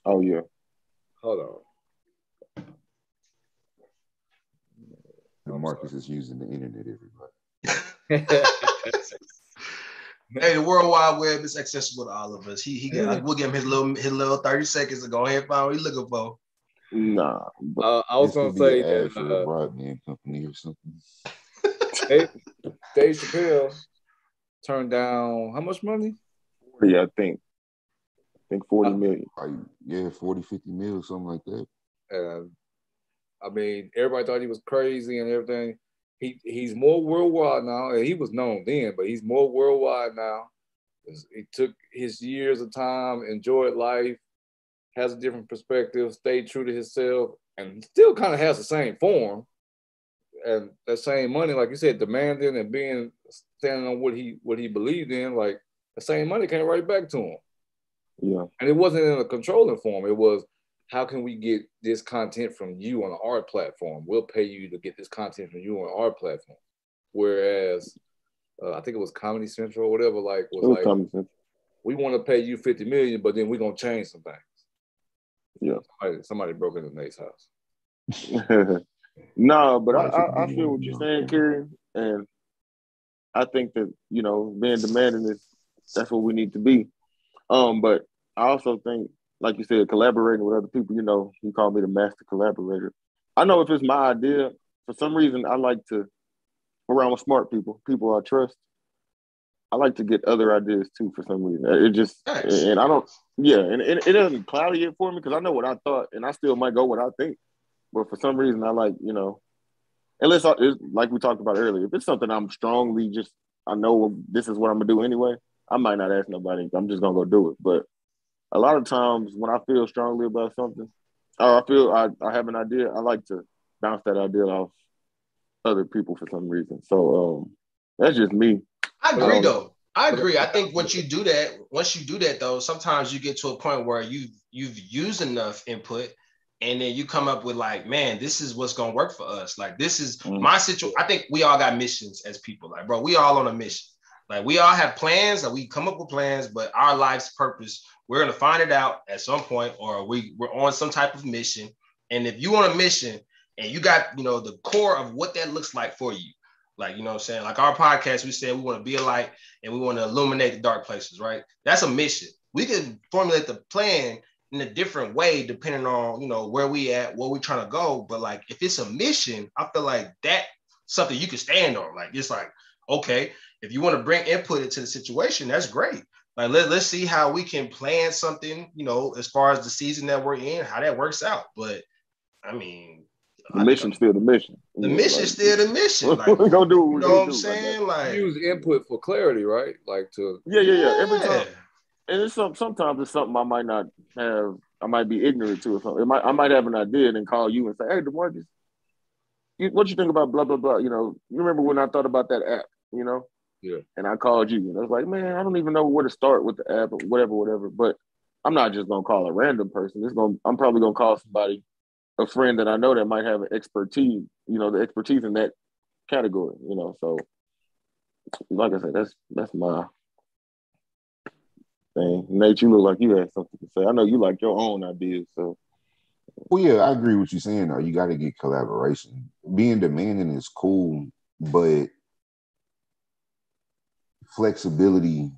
Oh, yeah. Hold on. Marcus is using the internet, everybody. Hey, the World Wide Web is accessible to all of us. We'll give him his little 30 seconds to go ahead and find what he's looking for. Nah. I was going to say that for a broadband company or something. Dave Chappelle turned down how much money? 40, I think 40 million. Yeah, 40, 50 mil, something like that. I mean, everybody thought he was crazy and everything. He's more worldwide now, and he was known then, but he's more worldwide now. He took his years of time, enjoyed life, has a different perspective, stayed true to himself, and still kind of has the same form and that same money, like you said, demanding and standing on what he believed in. Like the same money came right back to him. Yeah. And it wasn't in a controlling form. It was, how can we get this content from you on our platform? We'll pay you to get this content from you on our platform. Whereas, I think it was Comedy Central or whatever, we want to pay you $50 million, but then we're going to change some things. Yeah. Somebody broke into Nate's house. No, but I feel what you're saying, Kerry. And I think that, you know, being demanding that's what we need to be. But I also think, like you said, collaborating with other people, you know, you call me the master collaborator. I know if it's my idea, for some reason, I like to, around with smart people I trust, I like to get other ideas too for some reason. It just, and I don't, and it doesn't cloudy it for me because I know what I thought and I still might go what I think. But for some reason, I like, you know, unless like we talked about earlier, if it's something I'm strongly I know this is what I'm going to do anyway, I might not ask nobody. I'm just going to go do it. But a lot of times when I feel strongly about something, or I feel I have an idea, I like to bounce that idea off other people for some reason. So that's just me. I agree, though. I agree. I think once you do that though, sometimes you get to a point where you've used enough input, and then you come up with like, man, this is what's gonna work for us. Like, this is my situation. I think we all got missions as people. Like, bro, we all on a mission. Like, we all have plans, like we come up with plans, but our life's purpose, we're gonna find it out at some point, or we're on some type of mission. And if you on a mission and you got, the core of what that looks like for you, like, you know what I'm saying? Like our podcast, we said we want to be a light and we want to illuminate the dark places, right? That's a mission. We can formulate the plan in a different way depending on, where we at, where we trying to go. But like, if it's a mission, I feel like that's something you can stand on. Like, it's like, okay, if you want to bring input into the situation, that's great. Like, let's see how we can plan something, as far as the season that we're in, how that works out. But I mean, the mission's still the mission. The mission's still the mission. Like, we're gonna do what you know what I'm saying? Like, use input for clarity, right? Like to every time. And it's sometimes it's something I might not have. I might be ignorant to or something. I might have an idea and then call you and say, "Hey, DeMarcus, what you think about blah blah blah?" You remember when I thought about that app? Yeah. And I called you and I was like, "Man, I don't even know where to start with the app or whatever." But I'm not just gonna call a random person. I'm probably gonna call somebody, a friend that I know that might have an expertise, the expertise in that category, So, like I said, that's my thing. Nate, you look like you had something to say. I know you like your own ideas, so. Well, yeah, I agree with what you're saying, though. You got to get collaboration. Being demanding is cool, but flexibility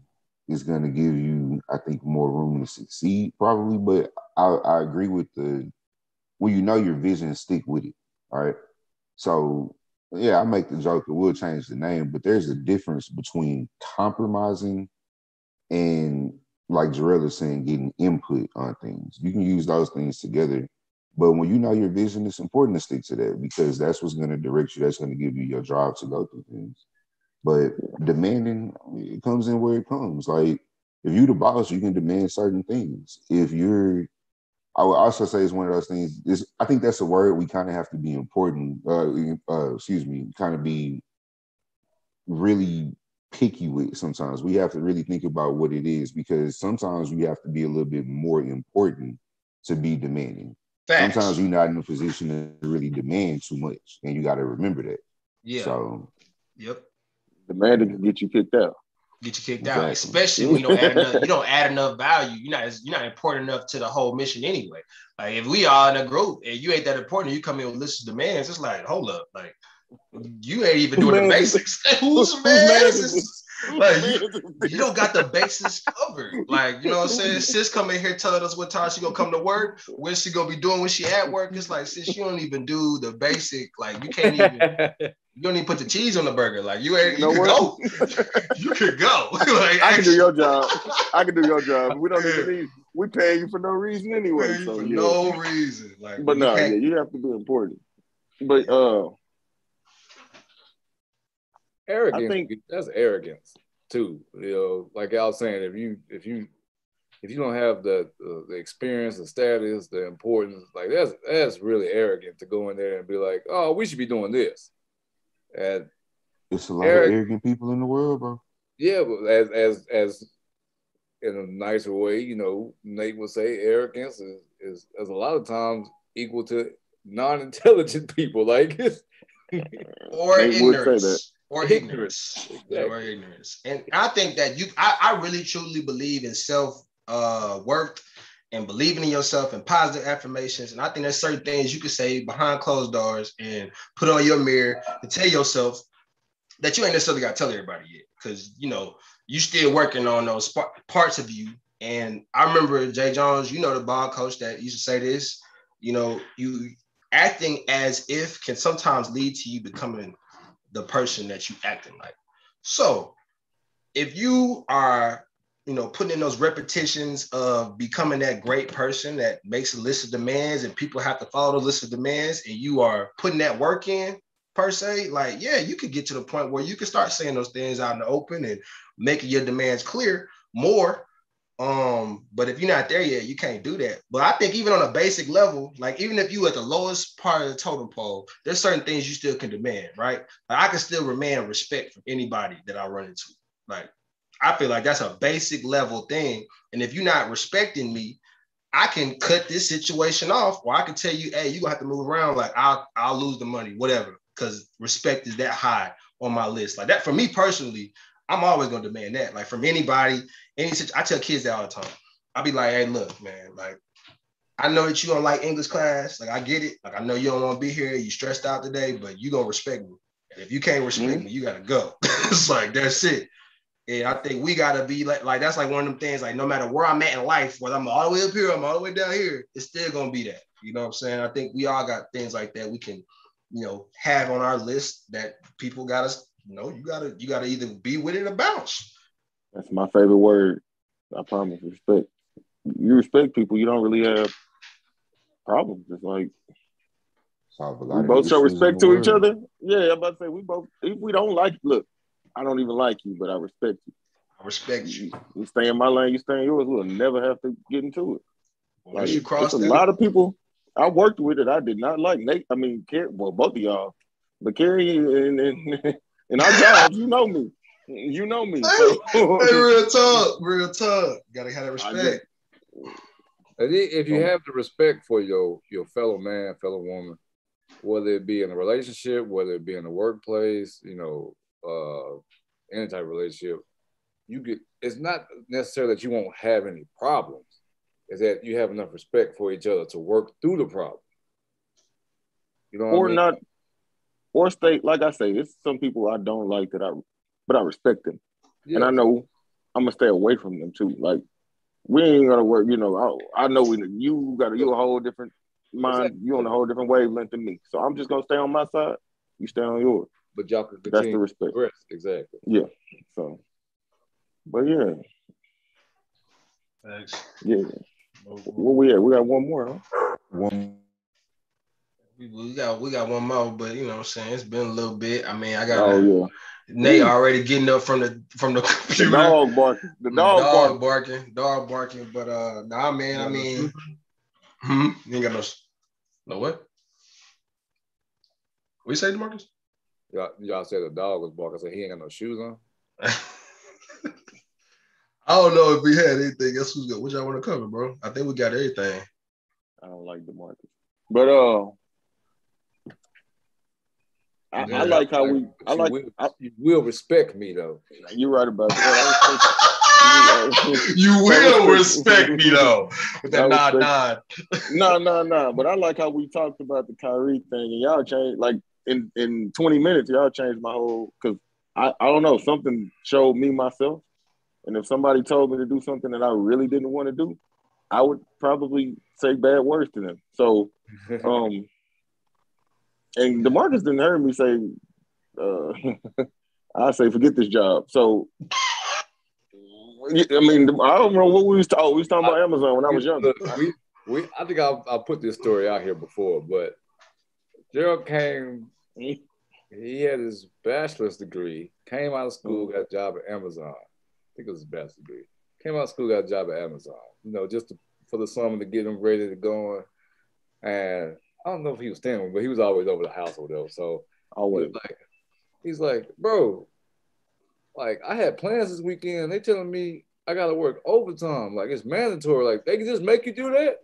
is going to give you, I think, more room to succeed, probably. But I agree with when you know your vision, stick with it, all right? So, yeah, I make the joke that we'll change the name, but there's a difference between compromising and, like Jarrell is saying, getting input on things. You can use those things together, but when you know your vision, it's important to stick to that because that's what's going to direct you. That's going to give you your drive to go through things. But demanding, it comes in where it comes. Like, if you're the boss, you can demand certain things. I would also say it's one of those things. I think that's a word we kind of have to be important. Kind of be really picky with. Sometimes we have to really think about what it is because sometimes you have to be a little bit more important to be demanding. Facts. Sometimes you're not in a position to really demand too much, and you got to remember that. Yeah. So, yep. Demanding can get you kicked out. Get you kicked out, especially when you don't add enough value. You're not important enough to the whole mission anyway. Like, if we are in a group and you ain't that important, you come in with list of demands. It's like, hold up, like you ain't even doing the basics. Whose man is this? Like, you don't got the basics covered. Like, you know what I'm saying? Sis come in here telling us what time she gonna come to work, when she gonna be doing when she at work. It's like, sis, you don't even do the basic. Like, you can't even. You don't even put the cheese on the burger. Like, you could go. You could go. Like, I can do your job. We don't even need. We paying you for no reason anyway. So no reason. Like, but no, you have to be important. But arrogance. I think that's arrogance too. Like I was saying, if you don't have the experience, the status, the importance, like that's really arrogant to go in there and be like, oh, we should be doing this. And it's a lot of arrogant people in the world, bro. Yeah, but as in a nicer way, Nate would say arrogance is a lot of times equal to non-intelligent people, like or ignorance. Or ignorance. Exactly. Or ignorance. And I think that I really truly believe in self-worth and believing in yourself and positive affirmations. And I think there's certain things you can say behind closed doors and put on your mirror and tell yourself that you ain't necessarily got to tell everybody yet. Because, you still working on those parts of you. And I remember Jay Jones, the ball coach that used to say this, you acting as if can sometimes lead to you becoming the person that you acting like. So if you are putting in those repetitions of becoming that great person that makes a list of demands and people have to follow the list of demands and you are putting that work in per se, like, yeah, you could get to the point where you can start saying those things out in the open and making your demands clear more. But if you're not there yet, you can't do that. But I think even on a basic level, like even if you at the lowest part of the totem pole, there's certain things you still can demand, right? Like, I can still demand respect from anybody that I run into. Like, I feel like that's a basic level thing. And if you're not respecting me, I can cut this situation off, or I can tell you, hey, you're gonna have to move around. Like I'll lose the money, whatever, because respect is that high on my list. Like that for me personally, I'm always gonna demand that. Like from anybody, I tell kids that all the time. I'll be like, hey, look, man, like I know that you don't like English class. Like I get it. Like I know you don't want to be here. You stressed out today, but you gonna respect me. And if you can't respect me, you gotta go. It's like that's it. And I think we gotta be like that's like one of them things. Like no matter where I'm at in life, whether I'm all the way up here, I'm all the way down here, it's still gonna be that. You know what I'm saying? I think we all got things like that we can, have on our list that people gotta. You gotta either be with it or bounce. That's my favorite word. I promise. Respect. You respect people, you don't really have problems. It's like we both show respect to each other. Yeah, I'm about to say we both. If we don't like, look, I don't even like you, but I respect you. I respect you. You stay in my lane, you stay in yours. We'll never have to get into it. Like you cross a lot of people I worked with that I did not like. Nate, I mean, both of y'all, but Carrie and our jobs, you know me. You know me. So. Hey, real talk. Gotta have that respect. If you have the respect for your fellow man, fellow woman, whether it be in a relationship, whether it be in the workplace, any type of relationship, it's not necessarily that you won't have any problems. It's that you have enough respect for each other to work through the problem. You know what I mean? Not, or state, like I say, it's some people I don't like but I respect them. Yeah. And I know I'm gonna stay away from them too. Like we ain't gonna work, I know you a whole different mind, exactly. You on a whole different wavelength than me. So I'm just gonna stay on my side, you stay on yours. But y'all can continue. That's the respect. Progress. Exactly. Yeah. So but yeah. Thanks. Yeah. Where we at? We got one more, huh? We got one more, but you know what I'm saying, it's been a little bit. I mean, I got Nate already getting up from the computer. The dog barking. But nah, man. I mean, you ain't got no what? What you say, DeMarcus? Y'all said the dog was barking. I said he ain't got no shoes on. I don't know if we had anything else. What y'all want to cover, bro? I think we got everything. I don't like DeMarcus, but I like how you will respect me though. You're right about that. You will respect me though. With that nod. No. But I like how we talked about the Kyrie thing, and y'all changed like in 20 minutes. Y'all changed my whole because I don't know, something showed me myself, and if somebody told me to do something that I really didn't want to do, I would probably say bad words to them. So, and DeMarcus didn't hear me say, I say, forget this job. So, I mean, I don't know what we was talking. We was talking about Amazon when I was younger. I think I'll put this story out here before, but Gerald came. He had his bachelor's degree. Came out of school, got a job at Amazon. I think it was his bachelor's degree. Came out of school, got a job at Amazon. Just for the summer to get him ready to go. And I don't know if he was staying, but he was always over the house or whatever. So he's like, bro, like I had plans this weekend. They telling me I gotta work overtime. Like it's mandatory. Like they can just make you do that.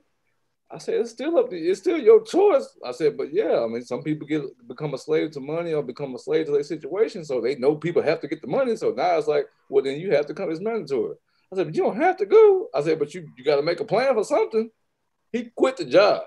I said, it's still your choice. I said, but yeah, I mean, some people become a slave to money or become a slave to their situation. So they know people have to get the money. So now it's like, well, then you have to come. It's mandatory. I said, but you don't have to go. I said, but you got to make a plan for something. He quit the job.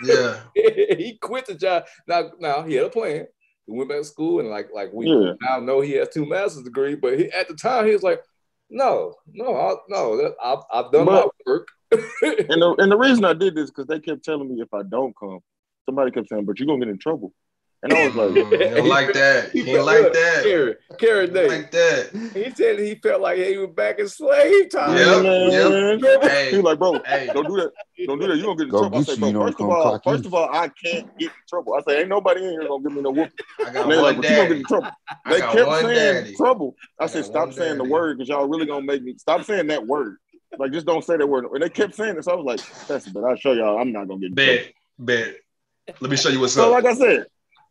Yeah. He quit the job. Now he had a plan. He went back to school and like we now know he has 2 master's degrees. But at the time he was like, no, I've done my work. and the reason I did this because they kept telling me if I don't come, somebody kept saying, but you're gonna get in trouble. And I was like, he don't like that. He ain't like that. Carrie like that. He said he felt like he was back in slave time. Yep. Hey, he was like, bro, don't do that. Don't do that. You're gonna get in trouble. I say, bro, first of all, I can't get in trouble. I say, ain't nobody in here gonna give me no whooping. And they like, but you gonna get in trouble. They kept saying trouble. I said, stop saying the word because y'all really gonna make me stop saying that word. Like, just don't say that word. And they kept saying it. So I was like, that's it. But I'll show y'all I'm not gonna get in trouble. Bet. Let me show you what's up. So like I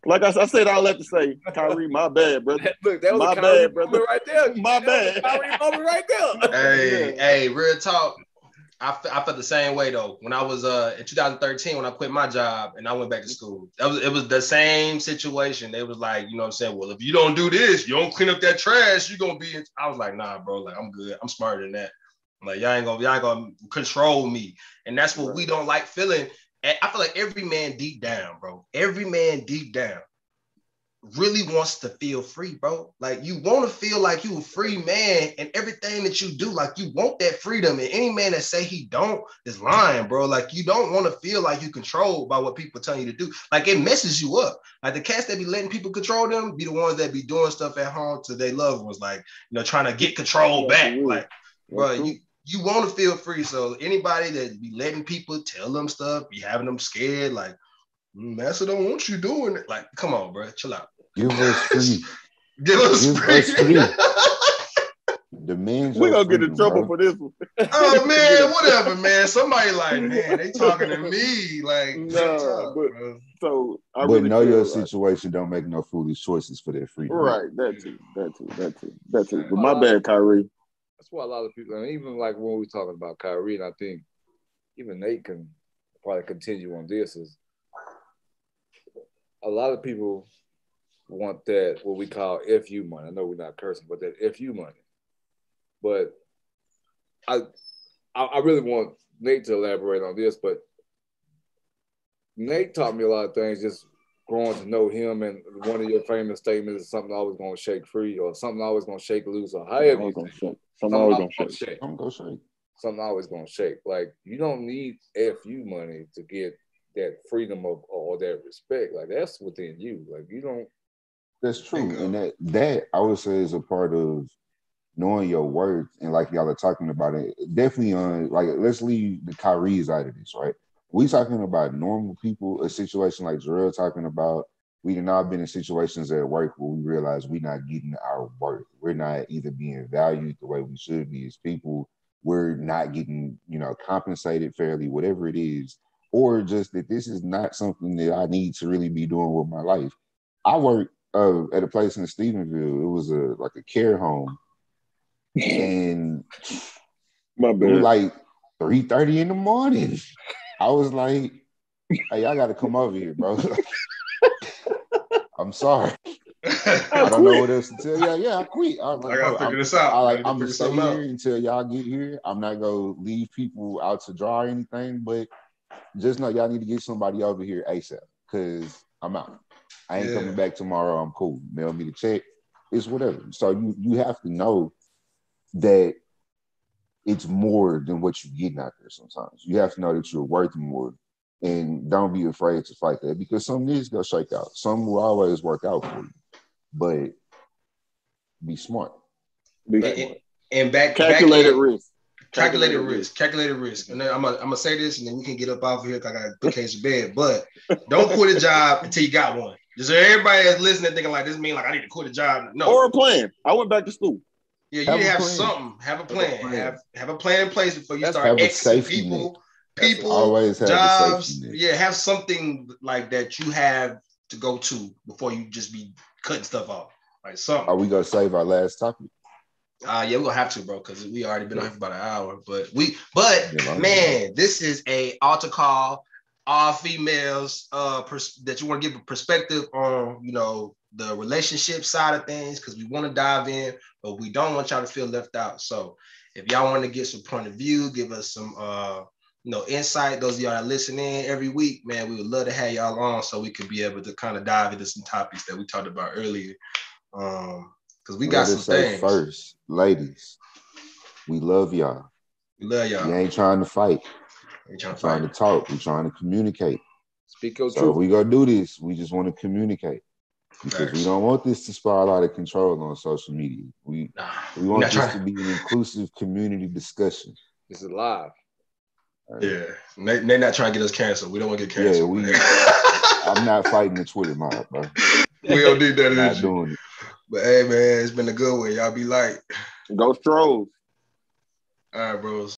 Like I said, I'll have to say, Kyrie, my bad, brother. Look, that was my a Kyrie bad, brother. moment right there. My bad. Kyrie moment right there. Hey, real talk. I felt the same way though. When I was in 2013, when I quit my job and I went back to school, it was the same situation. They was like, you know what I'm saying? Well, if you don't do this, you don't clean up that trash, you're gonna be. I was like, nah, bro. Like, I'm good. I'm smarter than that. Like, y'all ain't gonna control me. And that's what we don't like feeling. And I feel like every man deep down, bro. Every man deep down really wants to feel free, bro. Like, you want to feel like you a free man, and everything that you do, like, you want that freedom. And any man that say he don't is lying, bro. Like, you don't want to feel like you controlled by what people tell you to do. Like, it messes you up. Like, the cats that be letting people control them be the ones that be doing stuff at home to their loved ones, like, you know, trying to get control back. Like, bro, you want to feel free. So anybody that be letting people tell them stuff, be having them scared, like, Master don't want you doing it. Like, come on, bro, chill out. Give us free. Give us free. Demands we're gonna get in trouble for this one. Oh man, whatever, man. Somebody like, man, they talking to me. Like, but really know your situation. Don't make no foolish choices for their freedom. Right, that too. But my bad, Kyrie. That's why a lot of people, and even like when we're talking about Kyrie, and I think even Nate can probably continue on this, is a lot of people want that, what we call FU money. I know we're not cursing, but that FU money. But I really want Nate to elaborate on this, but Nate taught me a lot of things just growing to know him, and one of your famous statements is something always going to shake free, or something always going to shake loose, or however. Something always going to shake. Something always going to shake. Like, you don't need FU money to get that freedom of or that respect. Like, that's within you. Like, you don't. That's true. And that I would say is a part of knowing your worth. And like y'all are talking about it, definitely on, like, let's leave the Kyrie's out of this, right? We talking about normal people, a situation like Jarrell talking about. We have not been in situations at work where we realize we're not getting our worth. We're not either being valued the way we should be as people. We're not getting, you know, compensated fairly, whatever it is, or just that this is not something that I need to really be doing with my life. I work at a place in Stephenville. It was like a care home, and my bad. It was like 3:30 in the morning. I was like, "Hey, I got to come over here, bro." I'm sorry. I don't know what else to tell y'all. Yeah, I quit. I gotta figure this out. I'm gonna stay here until y'all get here. I'm not gonna leave people out to dry or anything, but just know y'all need to get somebody over here ASAP, because I'm out. I ain't coming back tomorrow. I'm cool. Mail me the check. It's whatever. So you have to know that it's more than what you're getting out there sometimes. You have to know that you're worth more, and don't be afraid to fight that, because some is going to shake out. Some will always work out for you, but be smart. And calculated risk. Calculated risk. And then I'm gonna say this, and then we can get up off of here because I got a good case of bed. But don't quit a job until you got one. Just so everybody that's listening thinking like this mean like I need to quit a job. No. Or a plan. I went back to school. Yeah, you need to have something. Have a plan. Have a plan in place before you start exiting people, always have jobs. Yeah, have something like that you have to go to before you just be cutting stuff off. Like something. Are we gonna save our last topic? Yeah, we're gonna have to, bro, because we already been on here for about an hour. But man, this is a altar call. All females that you want to give a perspective on, you know, the relationship side of things, because we want to dive in, but we don't want y'all to feel left out. So if y'all want to get some point of view, give us some insight. Those of y'all that listen in every week, man, we would love to have y'all on so we could be able to kind of dive into some topics that we talked about earlier. Because we got some things. First, ladies, we love y'all. We love y'all. We ain't trying to fight. We're trying to talk. We're trying to communicate. Speak your truth. So if we gonna do this, we just want to communicate, because we don't want this to spiral out of control on social media. We want this to be an inclusive community discussion. This is live. Yeah, they're not trying to get us canceled. We don't want to get canceled. Yeah, I'm not fighting the Twitter mob, bro. We don't need that. Not doing it. But hey, man, it's been a good one. Y'all be light. Go Stros. All right, bros.